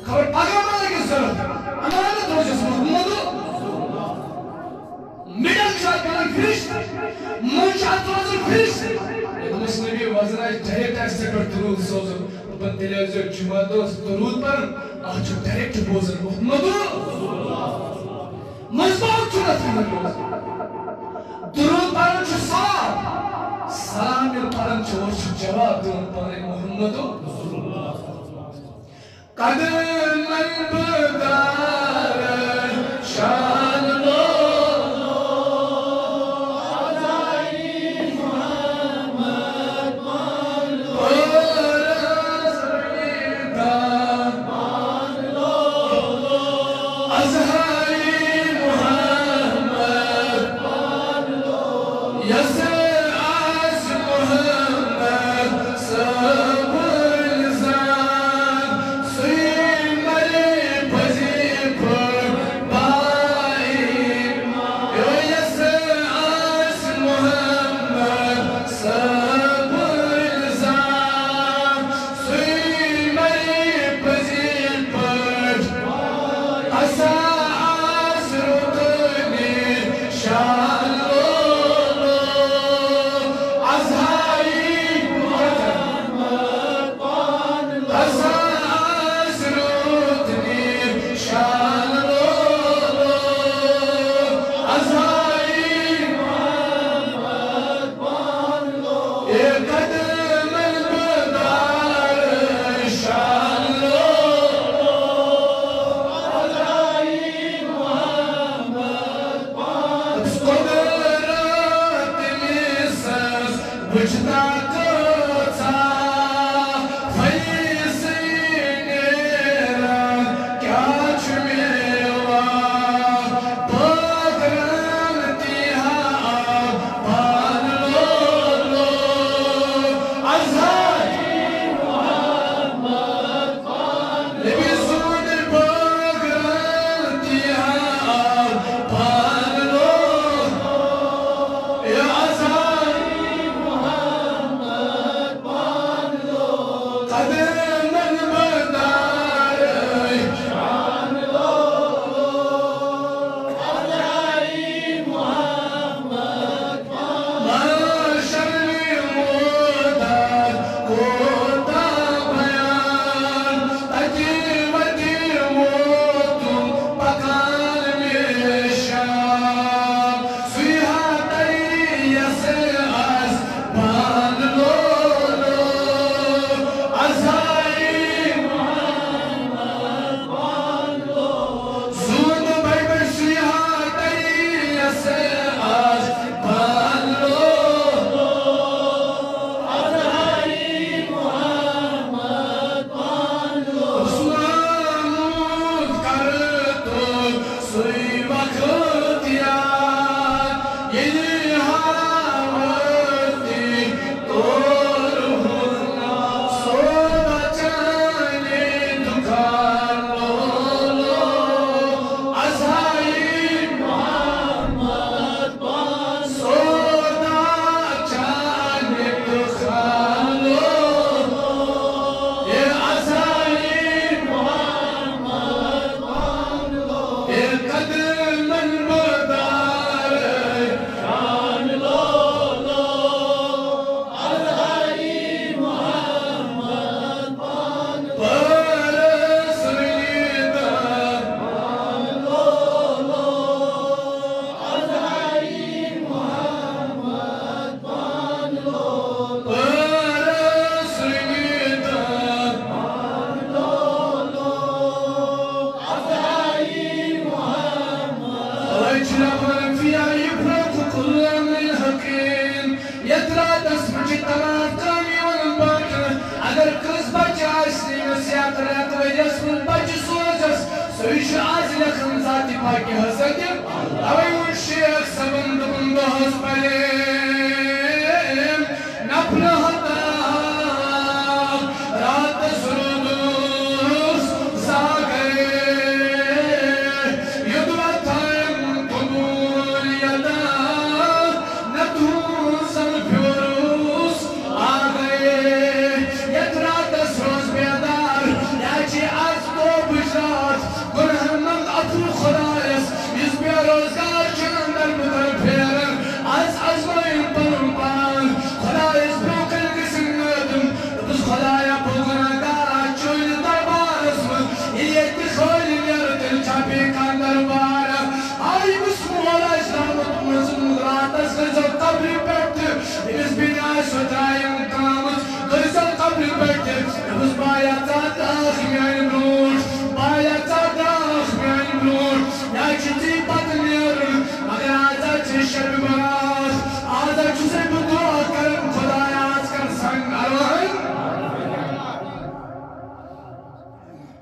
खबर पागल वाले की जरूरत अमानत हो जिस मोहम्मदो मिडल चाल कलर फिरिश्ते मुंशात रोज़े फिरिश्ते ये तो मुस्लिम भी वज़राज डायरेक्ट ऐसे पर दुरूद सोचो अपन टेलीविज़न जुमा दो दुरूद पर आज डायरेक्ट बोझन मोहम्मदो मज़बूत चुनत है दुरूद पर जो सलाम मिल पर जो जवाब दो पर मोहम्मदो कदम मन बदार शान लो Yes, sir.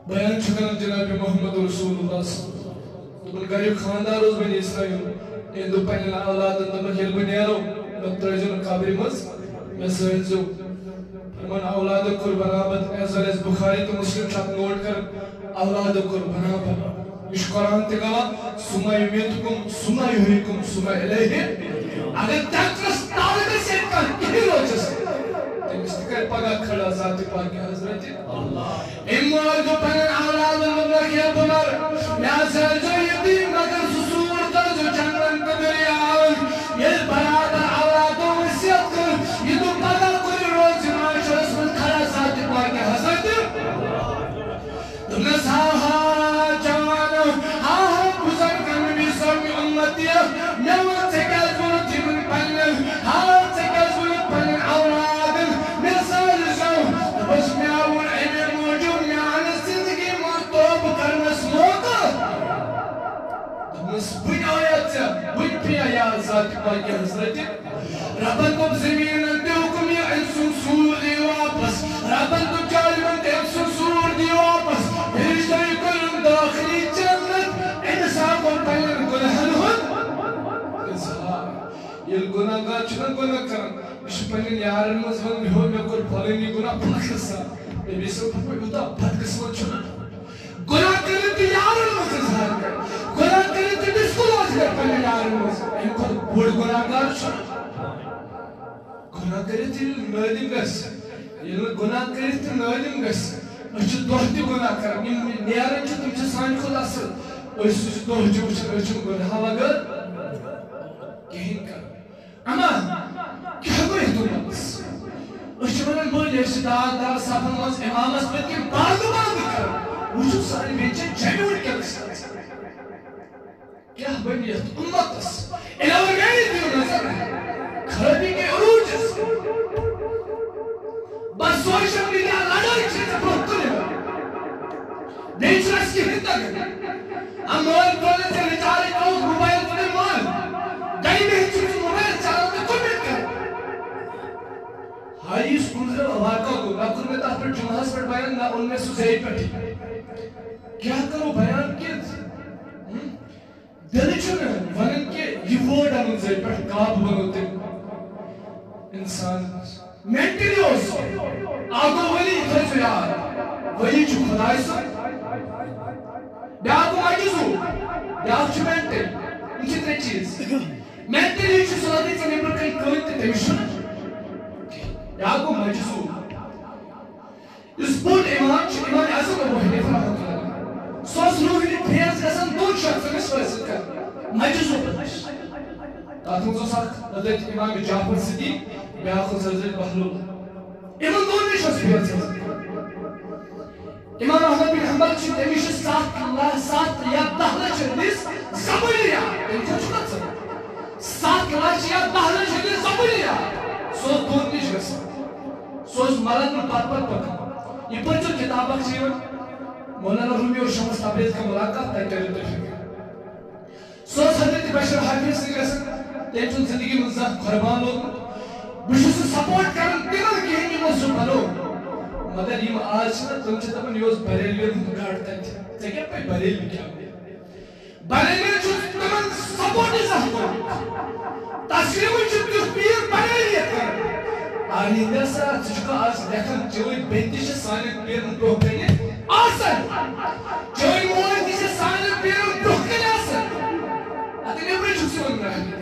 बयान शुक्र जनाब मोहम्मद रसूलुल्लाह तुम गरीब खानदार उस बनी इसराइल इन दो पहले औलाद नंबर खेल बनियारो डॉक्टर काबरी मस मैं सहेजो फरमान औलाद को बराबर एज वेल एज बुखारी तो मुस्लिम साथ नोट कर औलाद को बराबर इस कुरान ते गवा सुमा युमितुकुम सुमा युहिकुम सुमा इलैहि अगर तकरस तालिब से का हिरोजस इस्तिकर पगा खड़ा जात पाक के हजरत अल्लाह इमोर जो पर औलाद नंबर के बुमर या सर जो यतीम मगर सुसूर तर जो जंगल के दरिया ये बराबर औलादों वसियत कर ये तो पगा कोई रोज माशरस में खड़ा जात पाक के हजरत तुमने साहा जवान हा बुजुर्ग में भी सब उम्मती मैं वो से क्या जरूरत थी मन पन्ने हा से क्या जरूरत पन्ने औलाद बस मैं और ऐने मौजूद मैं आने जिंदगी में तौब करने स्मोका तुमस बुनियाद से बुन पिया या ज़ात पर के हज़रत रब्बन को ज़मीन अंदर रोजान गुनाह करन इस पन्ने यारन मज वन हो मे कोर फलनी गुनाह पकसा ए बिसो उता बदकिस्मत छना गुनाह करे तो यारन मज जान गुनाह करे तो डिस्क्लोज कर पन्ने यारन मज इनको बड़ गुनाहगार छना गुनाह करे तो नदीम गस ये गुनाह करे तो नदीम गस अच्छे दोहती गुनाह कर यारन छ तुम छ सान खुद असल अच्छे दोहती अच्छे गुनाह लगा कहीं कर अमा क्या कोई तुम अच्छे बन बोल ऐसे दार साफन मस इमामस पे के बाग कर वो जो सारे बेचे जेन्युइन कर क्या बनी है उम्मतस इलावा नहीं दियो नजर खराबी के उरूज बस सोशल मीडिया लड़ाई चीज प्रोत्तर है नेचरस की हिंदा कर हम मोबाइल फोन से रिचार्ज करो मोबाइल फोन मोबाइल कहीं भी चीज मोबाइल चलाओ तो कुछ नहीं कर हाई स्कूल से वाका को नकुल में तापर जुमास पर बयान ना उनमें सुझाई पटी क्या करो बयान के दिलचुन वरन के ये वर्ड हम से पर काब बनोते इंसान मेंटली ओस आगो वली इधर से यार वही जो खुदाई से ब्याह को माजूसू ब्याह चुमेंटे इनकी तरह चीज मेंटली जो सुनाते से नेबर कहीं कवित तेमिशन ब्याह को माजूसू इस बोल इमाम आज़म अबू हनीफा सोच लो कि फेस कसम दो शख्स में स्पर्श कर माजूसू तातुम जो साथ हज़रत इमाम जाफर सिद्दीक ब्याह को हज़रत बहलूल इमाम दोन में शख्स फेस इमाम अहमद बिन हंबल ची तेमिश सात या 10 लाख हदीस ज़बूरिया इनको चुका सब 7 लाख या 10 लाख हदीस ज़बूरिया सो दोन में शख्स सोच मरन में पार पका ये पर जो किताबक जीवन मौलाना रूमी और शम्स तबरेज़ का मुलाकात तय करे तो सोच हज़रत बशर हाफिज़ से गसन तेचुन जिंदगी में ज़ात कुर्बान लोग बिशुस सपोर्ट करन तिगल के ही वो सुबलो मगर ये आज ना तुम से तब न्यूज़ बरेली में काटते थे तो क्या पे बरेली क्या बरेली जो तुम सपोर्ट इस हमको तस्लीम जो तुम पीर बरेली कर आलिंदा सा जिसका आज देखन जोई बेंतिश साने पीर उनको कहीं आसन जोई मोहन जिसे साने पीर उनको कहीं आसन अतने बड़े चुस्से बन रहे हैं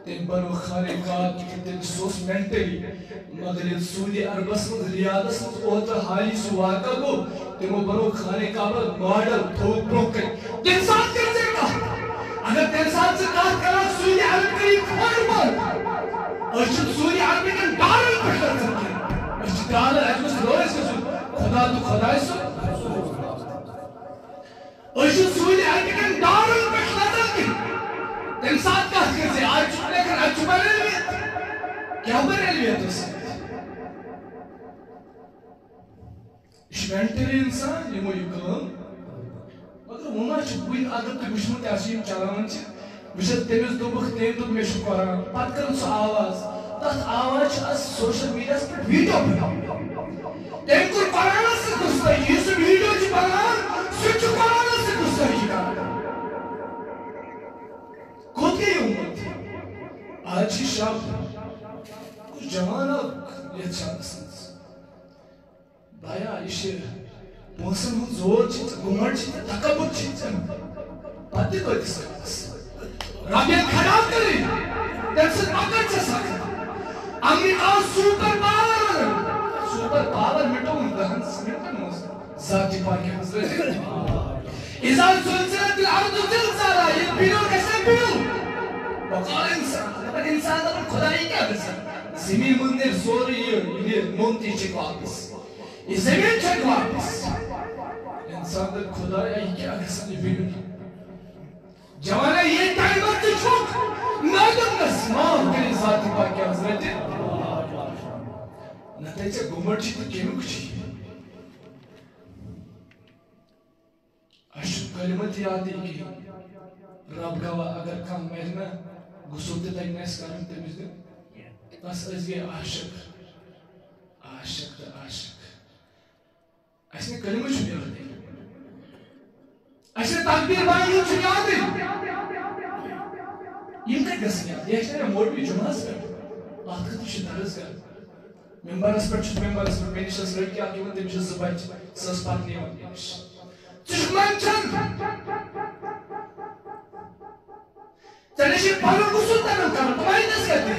तेम बनो खाने का तेम सोच मेंटली मगर ये सऊदी अरबस में रियादस में ओतर हाली सुवाका को तेमो बनो खाने का बल मॉडल थोक ब्रोकन तेम साथ कर देगा अगर तेम साथ से बात करा सऊदी अरब की फॉर्मल अर्जुन सऊदी अरब के डॉलर पर कर सकते अर्जुन डॉलर अर्जुन रोज के खुदा तो खुदा है सो अर्जुन सऊदी अरब के डॉलर पर कर सकते तेम साथ का कैसे आज चुपने कर आज चुपने लिए क्या बने लिए तो से मेंटली इंसान ये मोई काम मगर वो ना चुपी अगर तो बिस्मुत आशीम चलावन चे बिशत तेमिस दो बख तेम तो में शुक्राना बात करूँ सो आवाज तस आवाज अस सोशल मीडिया पर वीडियो बनाओ तेम को पराना से गुस्सा ये सब वीडियो जी बना स्विच पराना से गुस्सा ही का खुद के उम्मत आज ही शाम कुछ जमाना ये चांस भाया इसे मौसम हम जोर चीज़ घुमट चीज़ तकबुर चीज़ बातें कोई दिस राबिया खराब करी तब से पकड़ से सकता अमेरिका सुपर पावर मिटो उनका मिटन मौसम ज़ाती पाके हज़रत इज़ाल ज़ुलज़िलत अल-अर्द ज़िलज़ाला ये बिलो कैसे बिलो वक़ाल इंसान तो खुदाई क्या करता ज़मीन मुन्नर सोरी ये नोंती चिक वापस ये ज़मीन चिक वापस इंसान तो खुदाई क्या करता ये बिलो जवाना ये टाइम तो चुक नादम नस्मान के ज़ाती पाके हज़रत नतीजा गुमर चित केनु कुछ अशुभ कलिमत याद है कि रब गवा अगर कम मरना गुस्सोते तक नैस करम तमिस दिन बस अज़िए आशिक ऐसे कलिमत शुभ याद है ऐसे तकबीर बाई यूं शुभ याद है यम कत गसन याद यह है मोटवी जुमास पे आत कत छ दरस कर मेंबरस पे मेंबरस पे पेनिशस लड़की आके मन तमिश जबच सस पाक ने मन चुमान चन तनेश पालन गुसल तन कर तुम्हारी दस करते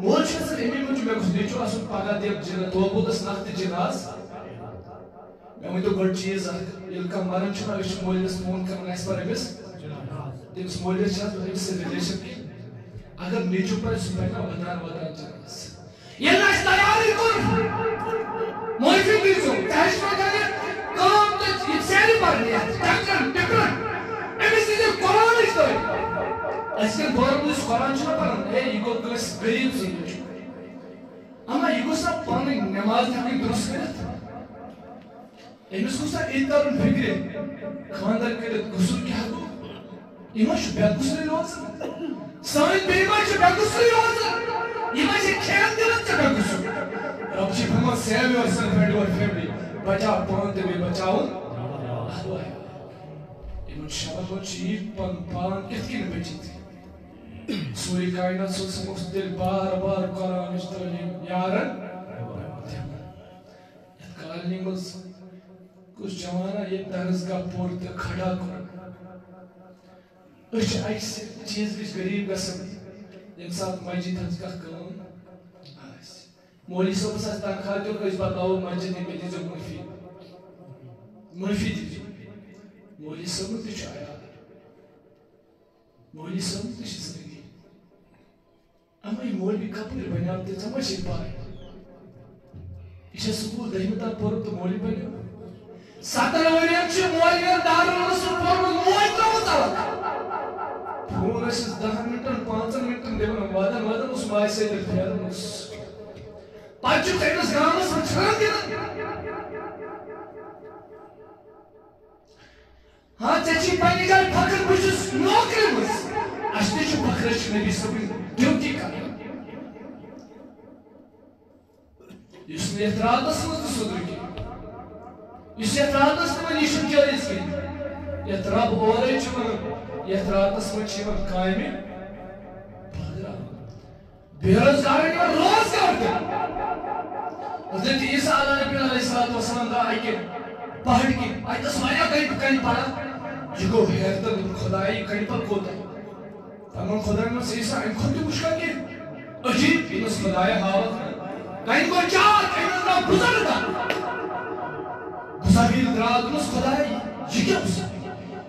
मोल छ से एमी मुझ में कुछ नेचो असु पागा देव जिन तो बोदस नखत जिनास मैं तो गड चीज इल का मरन छ इस मोलस मोन करन एस पर एमस दिस मोलस छ इस रिलेशन की अगर नेचो पर सुबह वदान वदान जिनास ये लाश तैयारी कर मोइफी दीजो कैश वदान काम तो सेल पर लिया टकन एमस इज कुरान इज तो Asken doğru Kur'an'cına bakın. Ego kız garip söylüyor. Ama egosuna bana namaz gibi duruz kırat. Emis kusa iddarın fikri. Kandar kırat gusul kya bu? İmaş ben gusul olsun. Sahip beymaş ben gusul olsun. İmaş kendi olsun ben gusul. Rabbi bana seviyorsun family. Baca pon de bacağın. Allah. İmaş şabak çiğ pan etkin becit. Suri kainat so'zimiz dil bar Qur'on istolim yaran yatkalimiz कुछ जमाना ये दरसगाह port खड़ा कर अश ऐसे चीज किस गरीब गसन यम साथ मस्जिद हज का काम आस मौलवी साहब साथ तनखा जो कस बताओ मस्जिद में दीजो मुफी दीजो मौलवी साहब तो आया मौलवी साहब तो जिंदगी अमा ये मौलवी कपूर बनाते समझ पाए इसे स्कूल दहिमता पर तो मौलवी बने Satanavariyatçı muayyer darılmasın formu muayyer olmalı. Bunu siz 10 minuten 5 minuten devam vadan usmay seydir fiyalımız. Paçuk tekrar gramız çıkaran değil. Ha çeçi panigal fakir buçuz nokrimiz. Aşte şu fakirç nebi sabın duty kanıyor. Üstüne itiradasınız da sudurki. Yusuf'tan sonra nişan kâriz ki, yatrab oraya çıkmanın, yatrab'tan sonra çıkman kaimi, bağıra. Berazgarın var, rozgardı. Hazreti İsa Aleyhisselatü Vesselam da ayken, pahad ki, ay tasmaya kayıp para, jigo herdan खुदाई कहीं पर कोता, तमाम खुदा में से ऐसा इन खुद मुश्किल के, अजीब इन खुदाई हावत, कहीं को चार, कहीं ना गुजरता. Sabir dradımız kolay,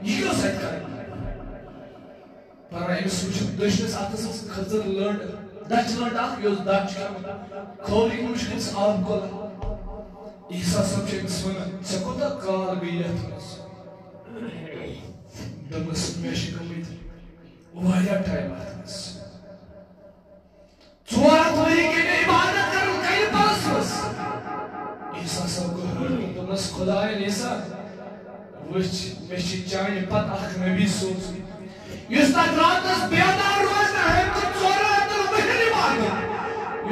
yıkıyoruz etkiler. Para emis uçup dışınız atasız kızır learned, Dutch learned akıyoruz Dutch kamı. Kovlik müşkiniz ağır kolay. İsa sabçemiz bana, çakoda kal gıyatımız. Damasın meşikamıydı. Uvaya taymatımız. Tuğara tariqine ibadet karın kayıp parasımız. İsa sabgı hırgın. Nas खुदाए नेसा वच मेशी चाय पत अख नबी सोच युस्ता रातस बेदार रोज ना है तो चोरा तो बहरी मार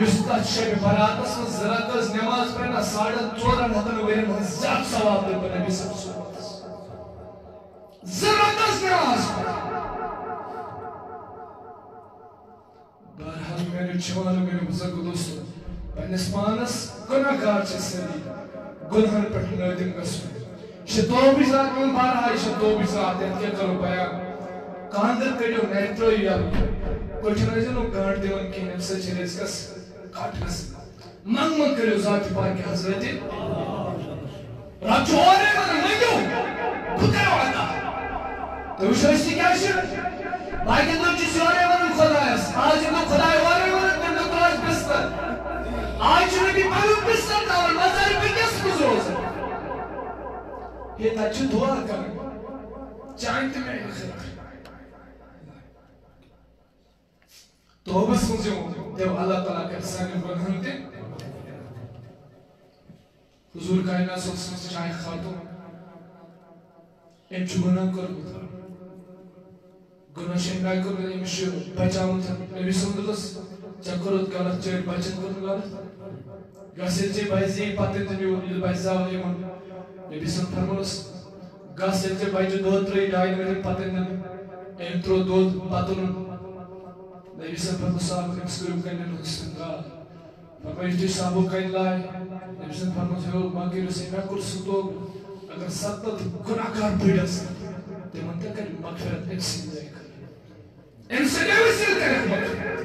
युस्ता शब बरातस जरातस नमाज पढ़ना 4.5 हतन वेरे में ज्यादा सवाब दे नबी सब सोच जरातस नमाज बहरहाल मेरे जवान मेरे बुजुर्ग दोस्तों पनस्मानस गुनाहगार चसदी गुनहन पर नदिम गसु शतोबी साथ में बार हाई शतोबी साथ है क्या करो पाया कांदर करियो नेत्रो या कुछ न जनो गांड देवन की नफ्स चलेस कस काटकस मंग करियो जात पाक के हजरत राजोरे मन मयो बुकर वाला तो शस्ती क्या है बाकी तो जिसोरे मन खुदायस आज तो खुदाय वाले मन तो क्लास बिस्तर आज भी मालूम बिस्तर का और नजर पे क्या रोज ये ताजु दुआ कर चांद में खैर तो बस मुझे देव अल्लाह ताला के सामने बनते हुजूर कायनात सल्लल्लाहु अलैहि खातून इन गुनाह कर गुनाह शेंगाई कर इन शो बचाऊं था नबी सल्लल्लाहु अलैहि चक्रोत गलत चेर बचन कर गलत Gazeteci bayzi patentini il bayzav yeman ne bisan farmos gazeteci baycı doğtray dair patenten Em tro dod patun. Nabi Sallallahu Alaihi Wasallam kan istingar. Maka itu sabu kain lai. Nabi Sallallahu Alaihi Wasallam mangkir sehingga kursuto agar satta gunakan bidas. Teman-teman makfirat eksin mereka. Insan yang besar kan makfirat.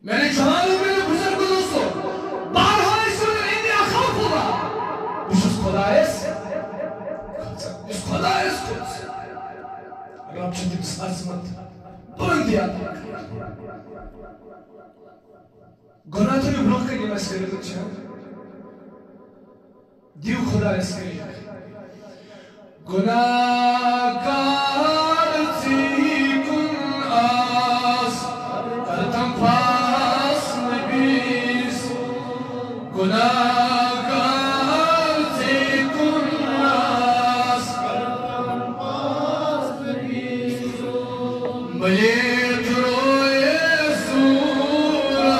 मैंने जवानों में बुजुर्ग दोस्तों बारहा इसमें India खाफुला उस खुदाइस रब चंदिस अजमत बुलंदिया गुनाह तो ब्लॉक करने में से तो चाहिए दियो खुदाइस के गुनाहगार थी कुन आस करतम गुनाहगार थे कुन्नास मले तुरोए सूरास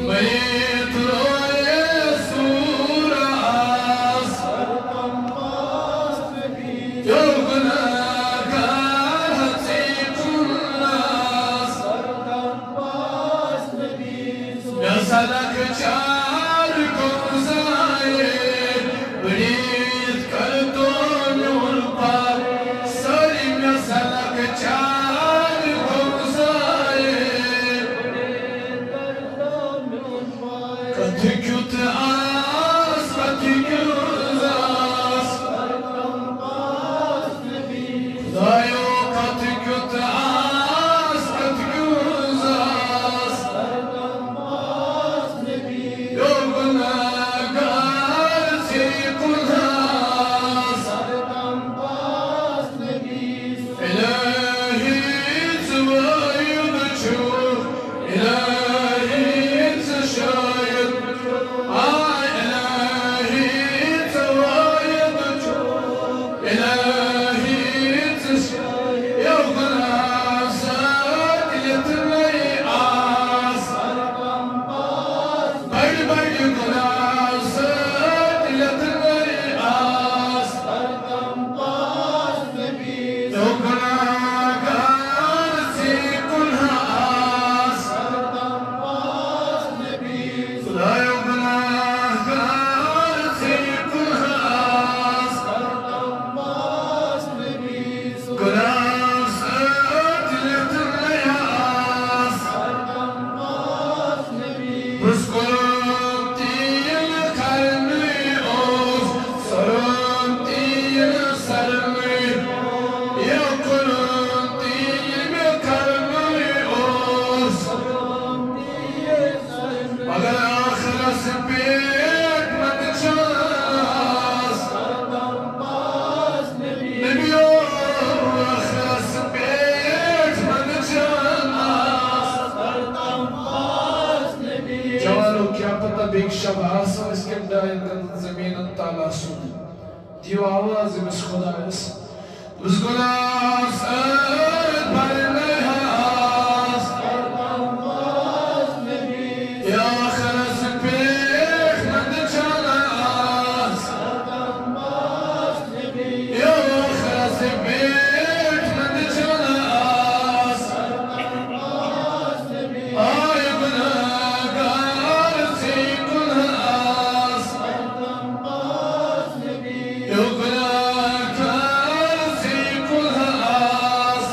मले तुरोए सूरास जो गुनाहगार थे कुन्नास सलक चार को जाए बरीद कर दो नूर पर सरी में सलक चार को जाए कथी क्यों आस कथी क्यों आस खुदायो कथी क्यों आस कथी क्यों आस दियो आवाज में खुदाइस उस गुनाह से भरने हास या खरस पे खंड चलास या खरस पे खंड चलास आय गुनाहगार से गुनाहस यो गुनाहगार से गुनाहस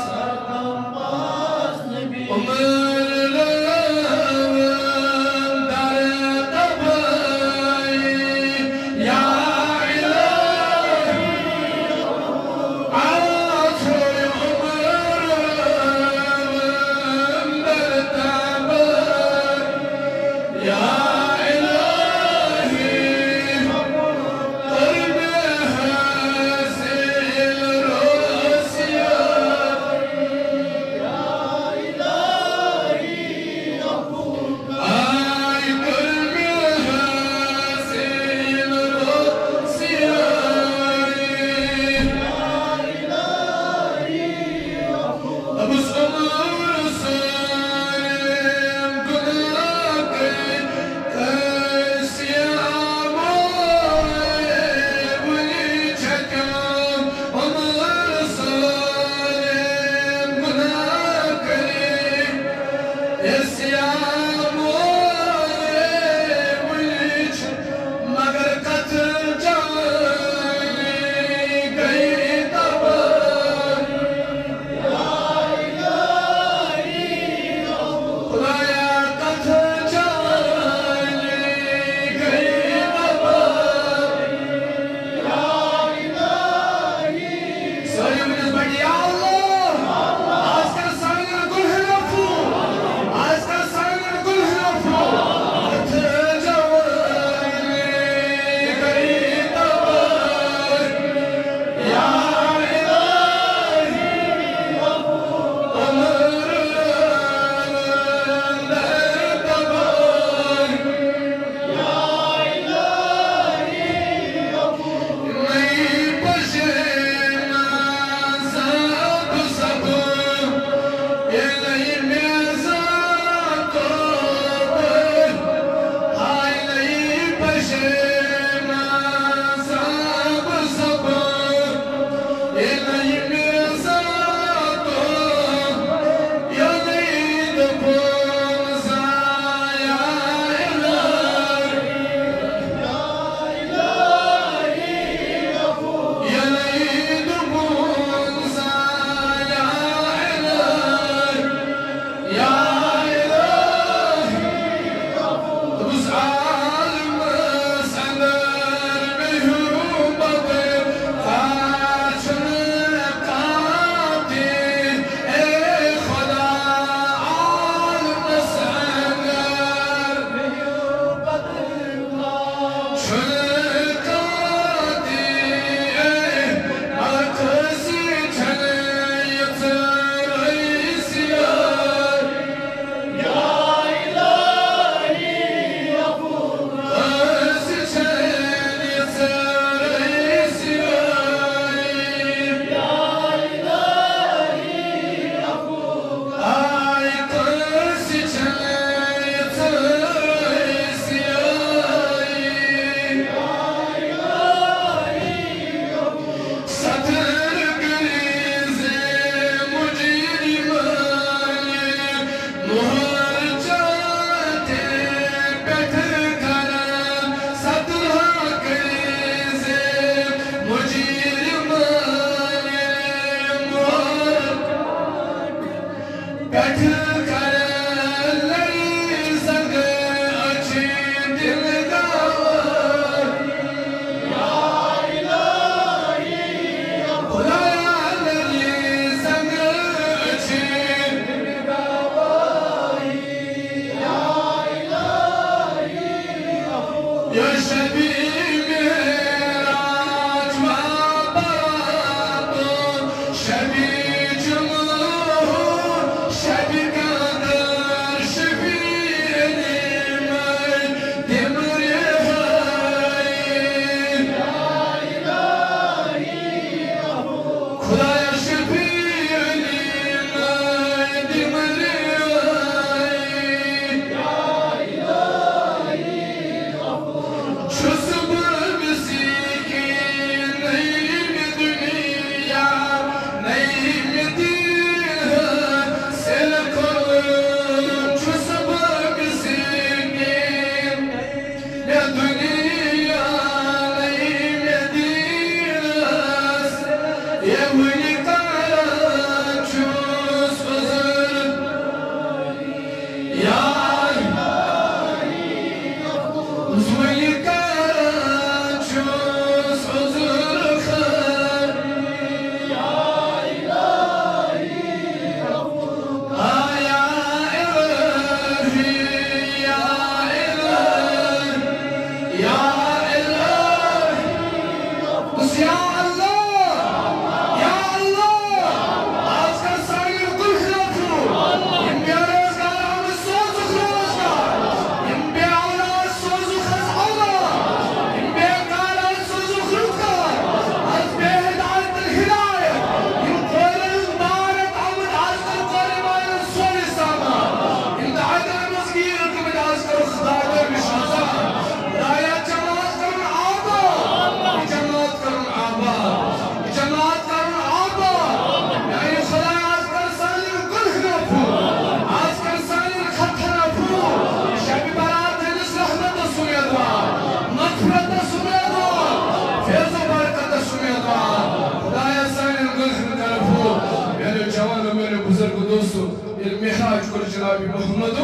दोस्तों ये मेहराज को जनाब मोहम्मद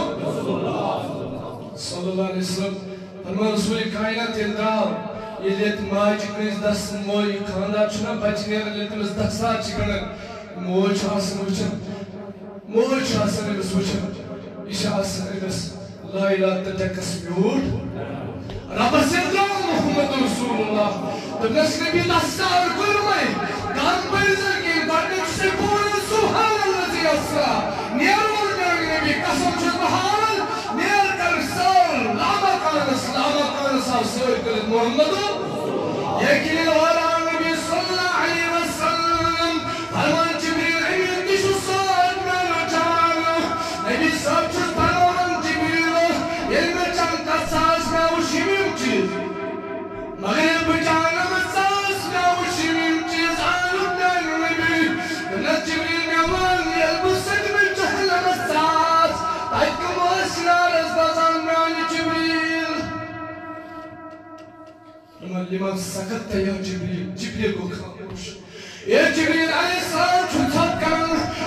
सल्लल्लाहु अलैहि वसल्लम फरमान रसूल कायनात इंद्राव ये लेत माज कस 10 मोय खानदार छना बचने लेत 10 साल चिकन मोज आसन वचन मोज आसन वचन इशा आसन बस ला इलाहा तकस म्यूट रब से मोहम्मद रसूलुल्लाह तबस नबी 10 साल कुरमय गान पैसा की बात से बोल सुभान अल्लाह अस्रा नियर नबी कसम सुभान नियर कर सर लामा कान सर मोहम्मद यकीन वाला नबी सल्लल्लाहु अलैहि वसल्लम फरमान जिब्रील अमीन दिशु साद में जान नबी सब कुछ फरमान जिब्रील ये में चांद का सांस में उशिमिम चीज मगर बचाना में सांस में उशिमिम चीज आलूदा नबी न जिब्रील ने मान ये बुसत में जहन्नम सांस ताकि मसना रज़बान में जिब्रील लिमन सकत या जिब्रील को खामोश ये जिब्रील अलैहिस्सलाम छुटत कर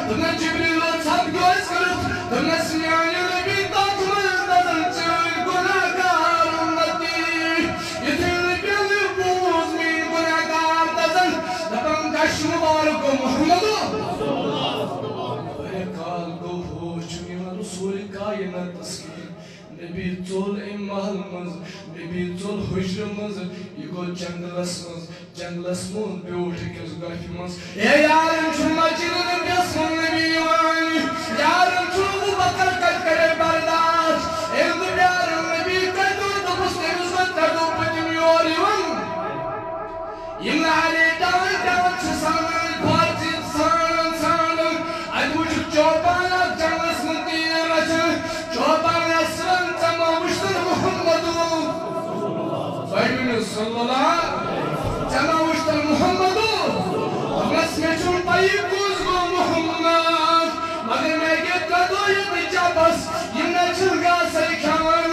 तुमने जिब्रील और सब गोस कर तुमने सुनाया नबी ताकमल नजर चल गुनाहगार उम्मती ये दिल पे बोझ में गुनाहगार नजर दबंग कश मुबारक मोहम्मद अरे काल को होश में रसूल कायनात तस्कीर नबी चोल महल मज नबी चोल हुजर मज ये गो जंगलस मोन ब्यूट किस गफ मज ए यार मस्जिद नबीस नबी वानी यार अबू बकर कट करे बर्दाश्त ए यार नबी कदो तो मुस्लिम मत कदो पतिम योर वन इन अली दान सान फारसी सान अदु चौपान जंगलस मुतीर रच चौपान असलन तमा मुश्तर मोहम्मद सल्लल्लाहु तमा मुश्तर मोहम्मद बस में चुन पाई कुछ मोहम्मद मगर मैं के कदो ये जबस ये नचुगा सही खान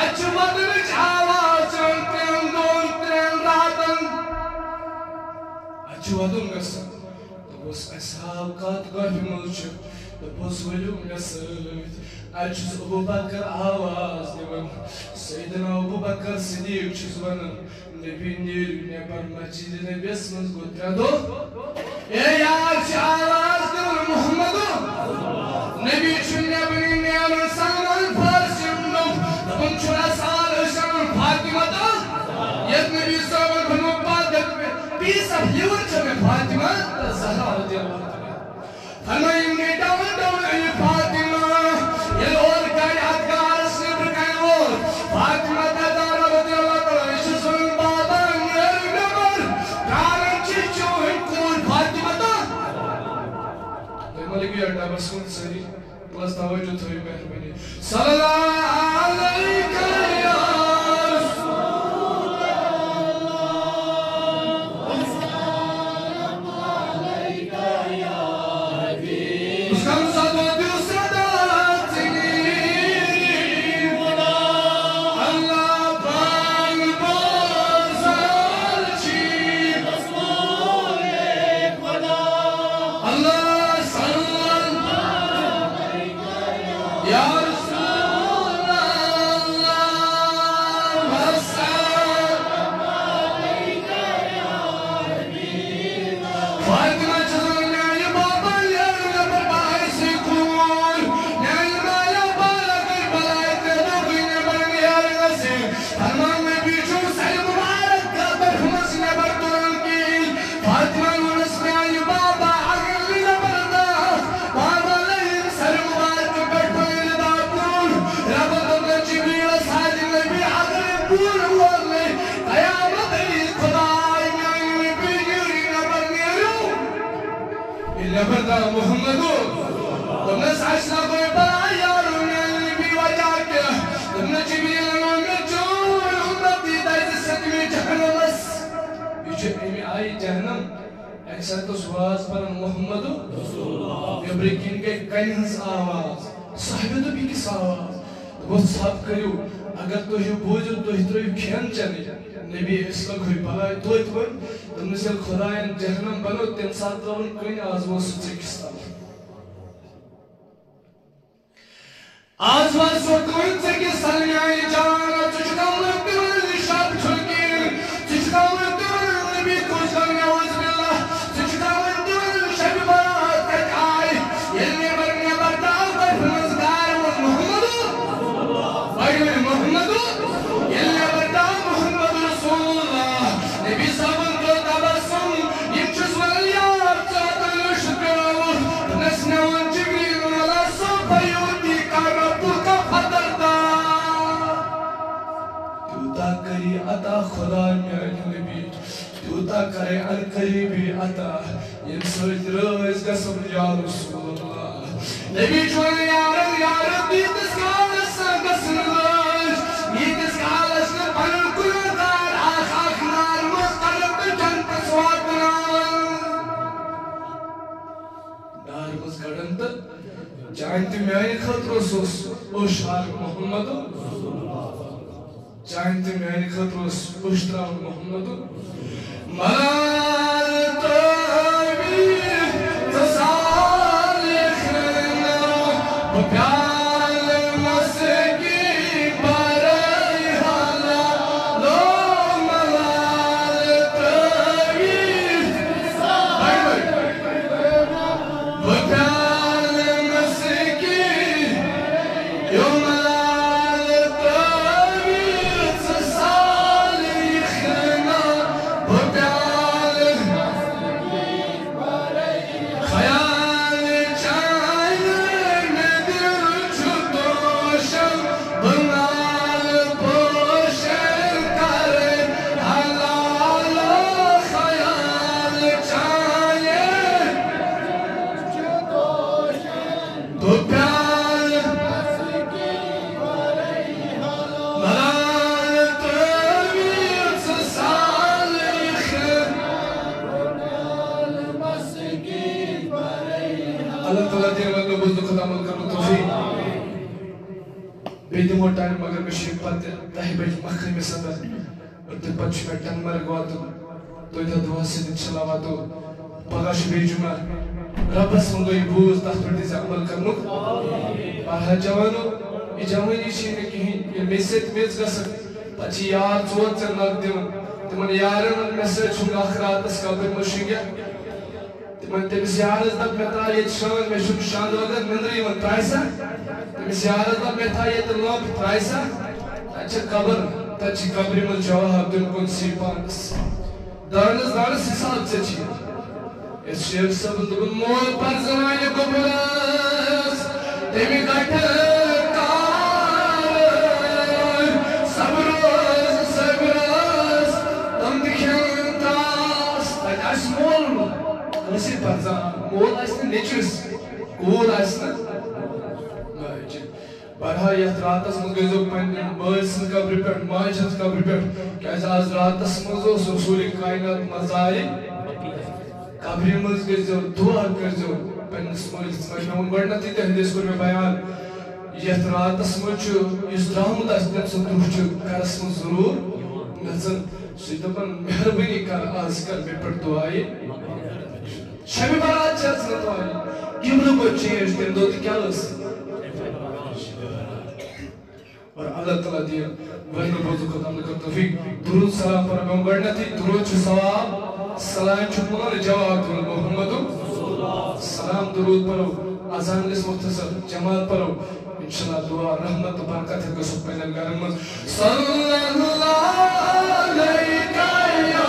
अच्छु मदर आवाज ट्रेन दोन ट्रेन रातन अच्छु अदुम गस तो बस असहाब का गफ मुझ तो बस वलुम नसर अच्छु अबू बकर आवाज दिवन सैयदना अबू बकर सिद्दीक चुवन नबी नीर ने पर मस्जिद ने बेसमस गोत्रा दो ए यार आवाज दिवन मोहम्मद नबी चुन्ने बनी ने सामान फारसिम नो तबन चुरा साल शाम फातिमा दा ये नबी सावन बनो बाद पीस ऑफ लिवर चमे फातिमा ज़हरा रदियल्लाहु अन्हा फरमाई ने डाउन ये फातिमा ये और काय अदगार सिब्र काय और फातिमा दादा रदियल्लाहु अन्हा इस सुन बाबा मेरे नंबर कारण चिचो कोन फातिमा दा ते मलगी अड्डा बस सुन सही बस तवज्जो थोड़ी मेहरबानी सल्लल्लाहु अलैहि या मोहम्मद तुमने साइसना कोई पाया नबी वजह के तुमने जिब्रील में जो उम्मती दाइज सतमी जहन्नमस ये एमी आई जहन्नम अक्सर तो सुवास पर मोहम्मद रसूलुल्लाह यब्रिकिन के कन्हस आवाज साहिब तो भी किस आवाज वो सब करियो अगर तो ये बोझ तो इतरो खेन चले नबी इस्लाम कोई भलाई तो तुमने से खुदायन जहन्नम बनो तेम साथ रवन कोई आज़मो सुचे किस्ता आज was so günstiges Salmiai Jana, Tuchkamutul, Shab Turkin, Tuchkamutul, because Salmiawazilla, Tuchkamutul, Shabibat, that I, never down by Mazgar Muhammadu, Muhammadu, never down Muhammad Rasulullah, Nabi Saban Tabasum, Yimchus Walia, Shukra, Nasna, Jibril, Payuti, Karapuka, Padarda. Tuta Kari Ata Khodan Nabi, Tuta Kare Al Karibi Ata, Yimsul is Gasam Rasulullah. Nabi Chwani Yaram, beat the scholars, Gasalas, meet the scholars, the Panukular, Akaknar, Mustalam, the Jantas Watan. Dar was Gadanta. Janti meani khatros ushar Muhammadu. Janti meani khatros ushra Muhammadu. Mal tabi tasalikhna bapyal masgi barai hala lo mal tabi bapyal more time मगर मैं शिव पत्ते ताही बैठ मक्खन में सदा और ते पच्छ में टंगर गवातो तो इधर दुआ से निचला वातो पगाश बेजुमा रबस मुंगो इबूज तास्पर्टी से अमल करनो पाहा जवानो ये जवानी शीने की ये मैसेज का सब पच्ची यार चोट से नग दियो तो मन यारन मैसेज चुंगा आखिरात इस काबे मशींगे Man temiz yarız da metayet şan ve şu şan da mendri man traisa temiz yarız da metayet lob traisa taçı kabri mal cevap dün kun sipans darız hesap seçi es şev sabun dun mol par zamane kobulas temi gatı kar sabros tam dikhen tas taç mol Nasıl parça? Mol aslında neçiz? Cool aslında. Barha yat ratas mı gözük ben bağırsın kabri per, maaşız kabri per. Kâz az ratas mı zo suri kainat mazai. Kabri mız gözük, dua gözük. Ben ismail ismail varna tite hadis kur में बयान. Yat ratas mı çu İslam'ı da aslında sundurçu karas mı zurur. Nasıl? Südapan mehrabani kar az kar me per duayı. Şebi barat çatsın toy. Gimlu ko change dem do tikalas. और अल्लाह ताला दिया वही बोझ को हम करते हैं दुरूद सलाम पर हम बढ़ना थी दुरूद सवाब सलाम चुपन जवाब दो मोहम्मद सलाम दुरूद पढ़ो अज़ान इस मुख्तसर जमात पढ़ो इंशाल्लाह दुआ रहमत बरकत है कसम पे नगार मत सल्लल्लाहु अलैहि या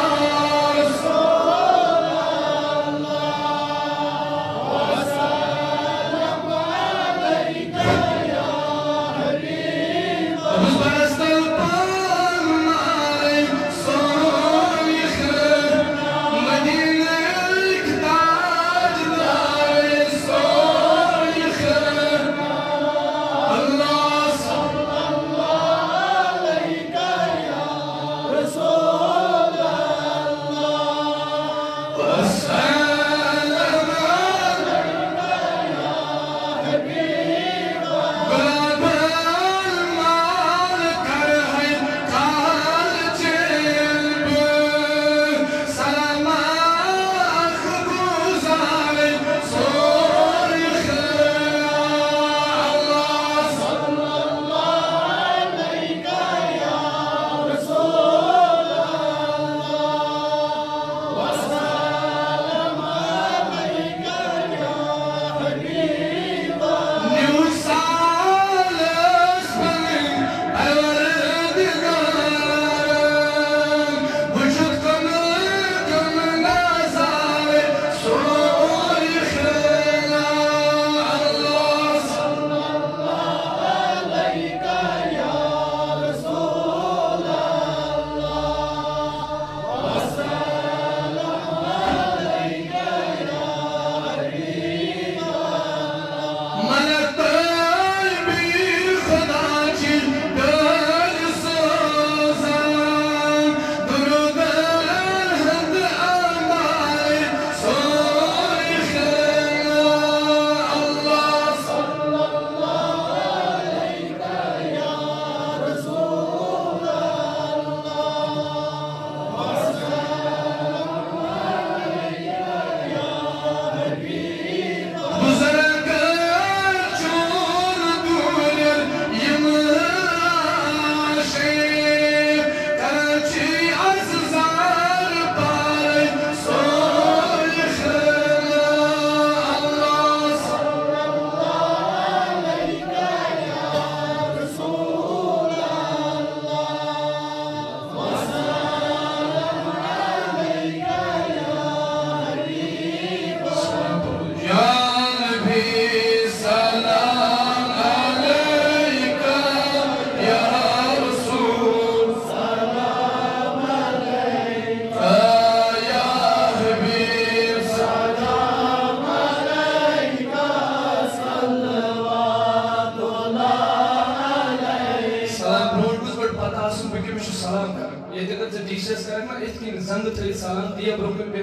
करना इतनी जंग थे सलाम दिया ब्रोकन पे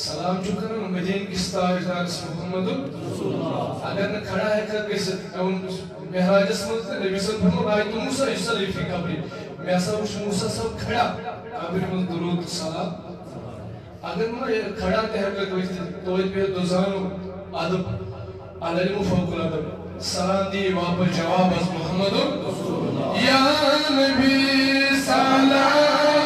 सलाम जो करना मदीन की ताजदार मोहम्मद अगर न खड़ा है कर कैसे उन मेहराज में नबी सल्लल्लाहु अलैहि वसल्लम मूसा युसल्ली फी कब्री मैं सब मूसा सब खड़ा कब्र में दुरूद सलाम अगर मैं खड़ा है कर तो पे दुजानो अदब अलल मुफक्कुल अदब सलाम दी वापस जवाब अस मोहम्मद या नबी सलाम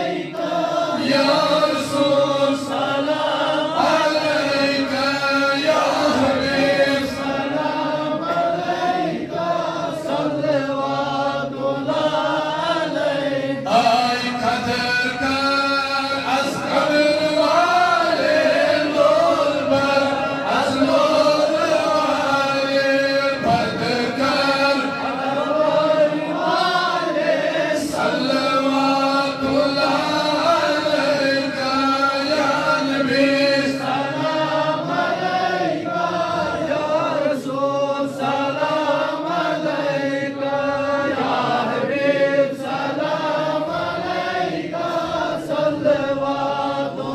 अलैका या रसूल सलाम अलैका या हबीब सलाम अलैका सल्लल्लाहु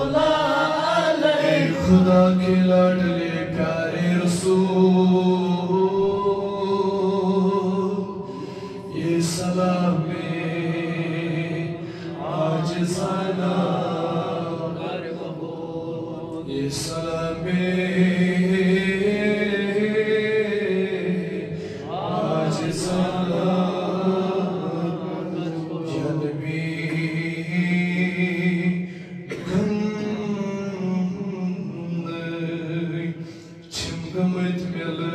अलैहि खुदा के लाडले प्यारे रसूल ये सलाम में आज सलाम ये सलाम में आज सलाम जनबी Çıkmadı mı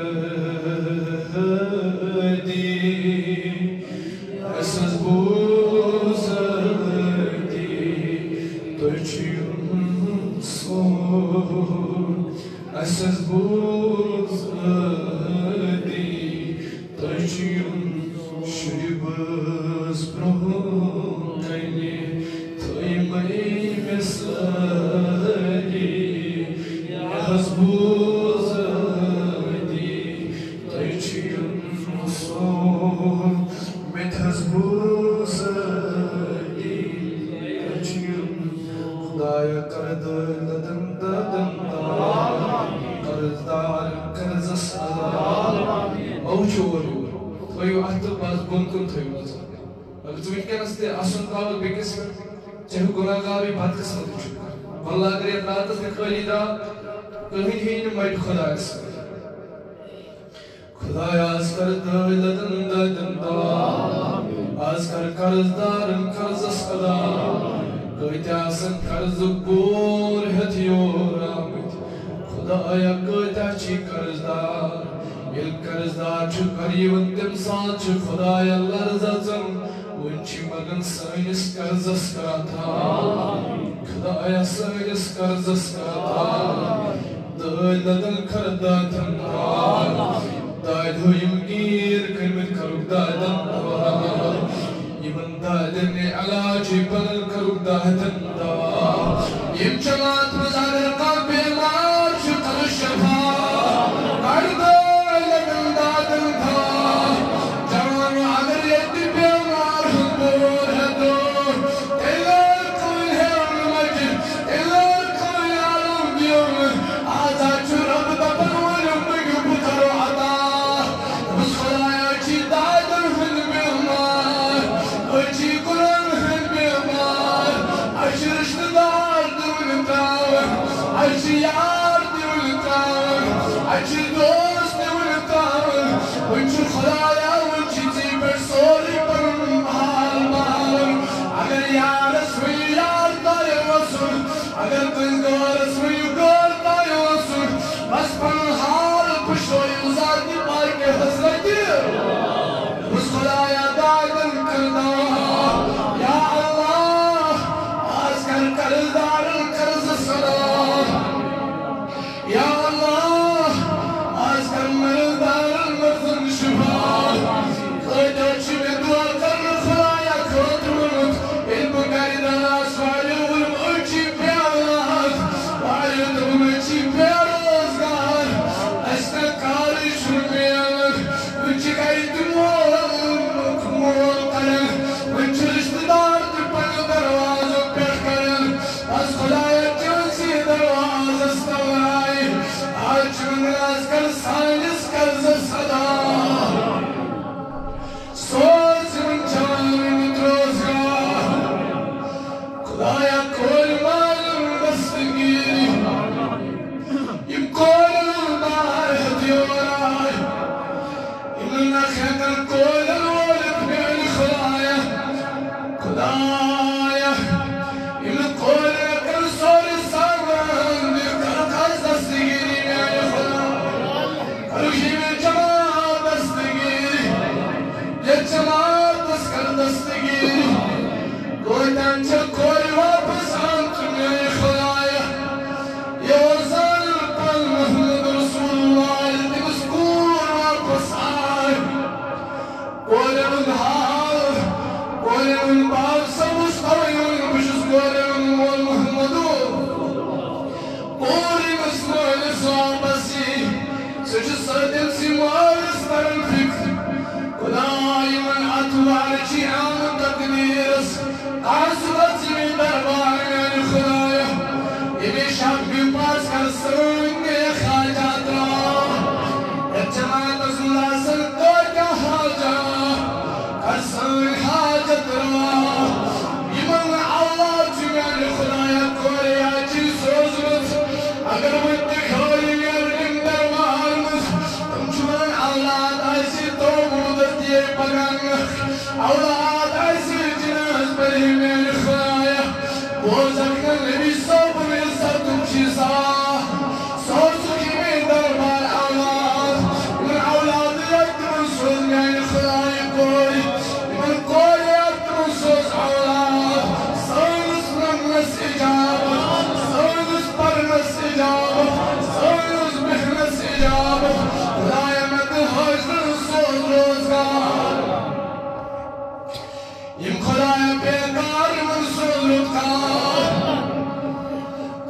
यम खुदाया बेकार मंसूर का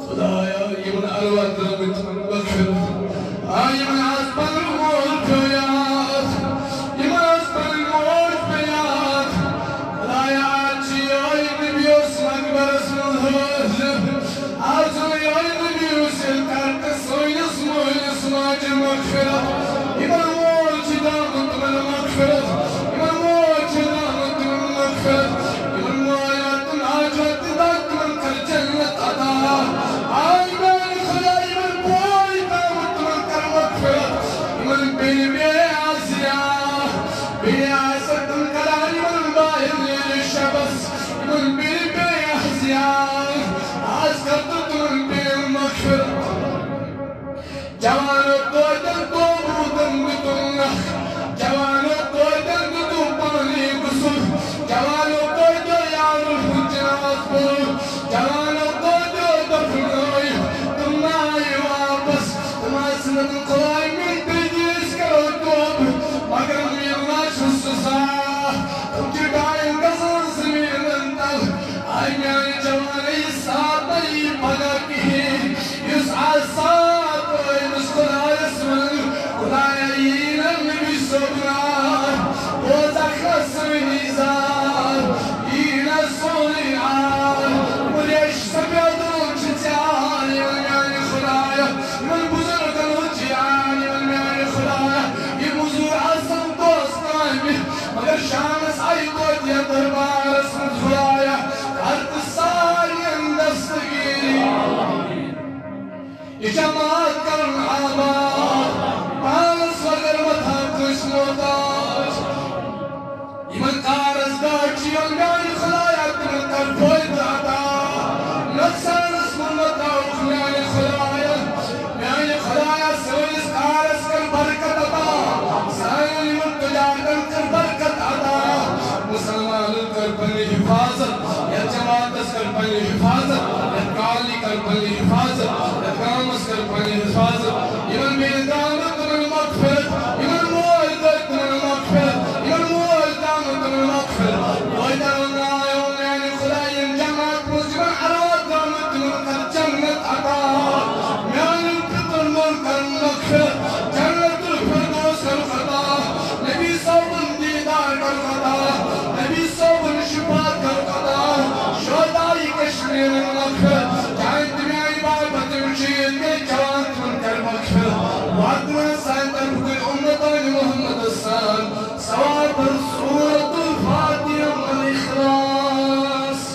खुदाया यमन अलवत रमत मगफिरत यमन आसमान मोल प्यास यमन आसमान मोल प्यास खुदाया आचियो नबियोस मगबरस मंसूर आजो यो नबियोस करक सोयस मोयस माज मगफिरत यमन मोल चिदा मुतमन मगफिरत यमन मोल चिदा मुतमन मगफिरत यमन मोल तुम आजत दातमन कर जन्नत अदा जमात कर आबाद पालस वगर मथा कुश्मोताज इमन कारस दाची अंगाई खुदाया तुम कर बोल दादा नक्सारस ममता उखलाने खुदाया मैंने खुदाया सोइस कारस कर बरकत अता साइन इमन तुजाकर कर बरकत अता मुसलमान कर बनी हिफाजत या जमात कर बनी हिफाजत या काली कर बनी हिफाजत कामस कर बनी हिफाजत इमन में दामत तुम मगफिरत इमन मोल तुम मगफिरत इमन मोल दामत तुम मगफिरत कोई दरना आयो मैंने खुदाई जमात मुझमें अराद दामत तुम कर जन्नत अता मैंने फितर मोल कर मगफिरत जन्नतुल फिरदौस कर खता नबी सौबन दीदार कर खता नबी सौबन शिफात कर खता शोदाई कश्मीर मगफिरत चाहे तुम्हें इबादत मुशीद में जवान तुम कर मगफिरत वादना साइंदर हुए उम्मतान मोहम्मद हसन सवार पर सूरतुल फातिहा वल इखलास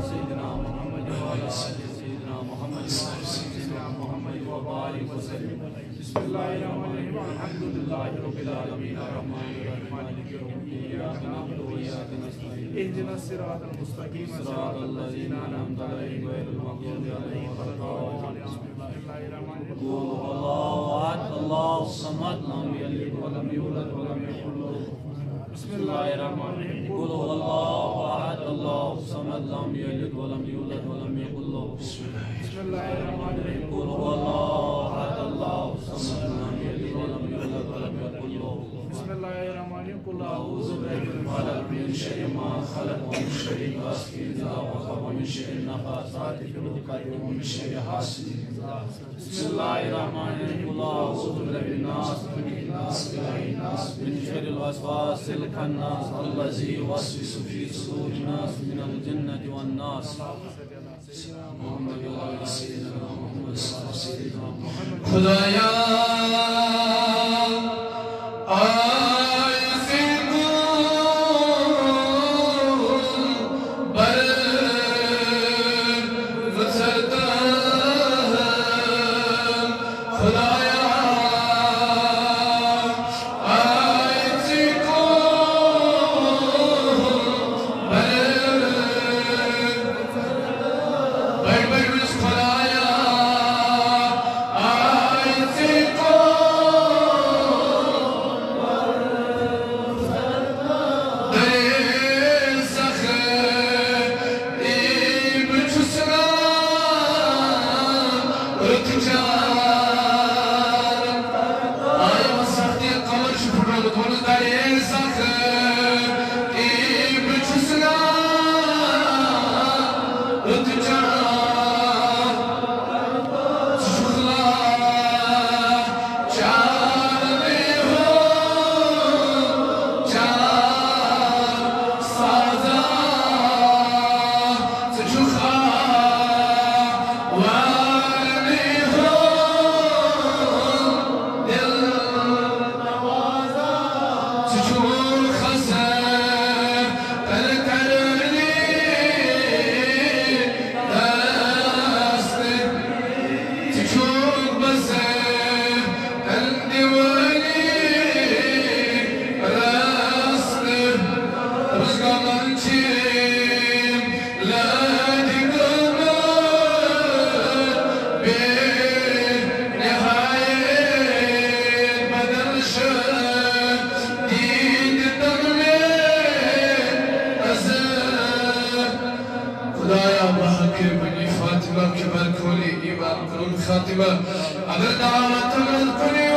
सय्यदना मुहम्मद व अला सय्यदना मुहम्मद सय्यदना मुहम्मद व बारिक व सल्लिम बिस्मिल्लाहिर्रहमानिर्रहीम अल्हम्दुलिल्लाहि रब्बिल आलमीन अर्रहमानिर रहीम मालिकि यौमिद्दीन इय्याका नअबुदु व इय्याका नस्तईन इहदिनस सिरातल मुस्तकीम सिरातल लज़ीना अनअमता अलैहिम गैरिल मग़दूबि अलैहिम वलद्दालिन قل الله أحد الله الصمد لم يلد ولم يولد ولم يكن له بسم الله الرحمن الرحيم قل هو الله أحد الله الصمد لم يلد ولم يولد ولم يكن له بسم الله الرحمن الرحيم قل هو الله أحد الله الصمد لم يلد ولم يولد ولم يكن له بسم الله الرحمن الرحيم قل أعوذ برب الفلق من شر ما خلق ومن شر غاسق إذا وقب ومن شر النفاثات في العقد ومن شر حاسد بسم الله الرحمن الرحيم قل أعوذ برب الناس ملك الناس إله الناس من شر الوسواس الخناس الذي يوسوس في صدور الناس من الجنة والناس محمد وعلى سيدنا محمد سيدنا محمد خدایا खातिमा अगर दावत कुने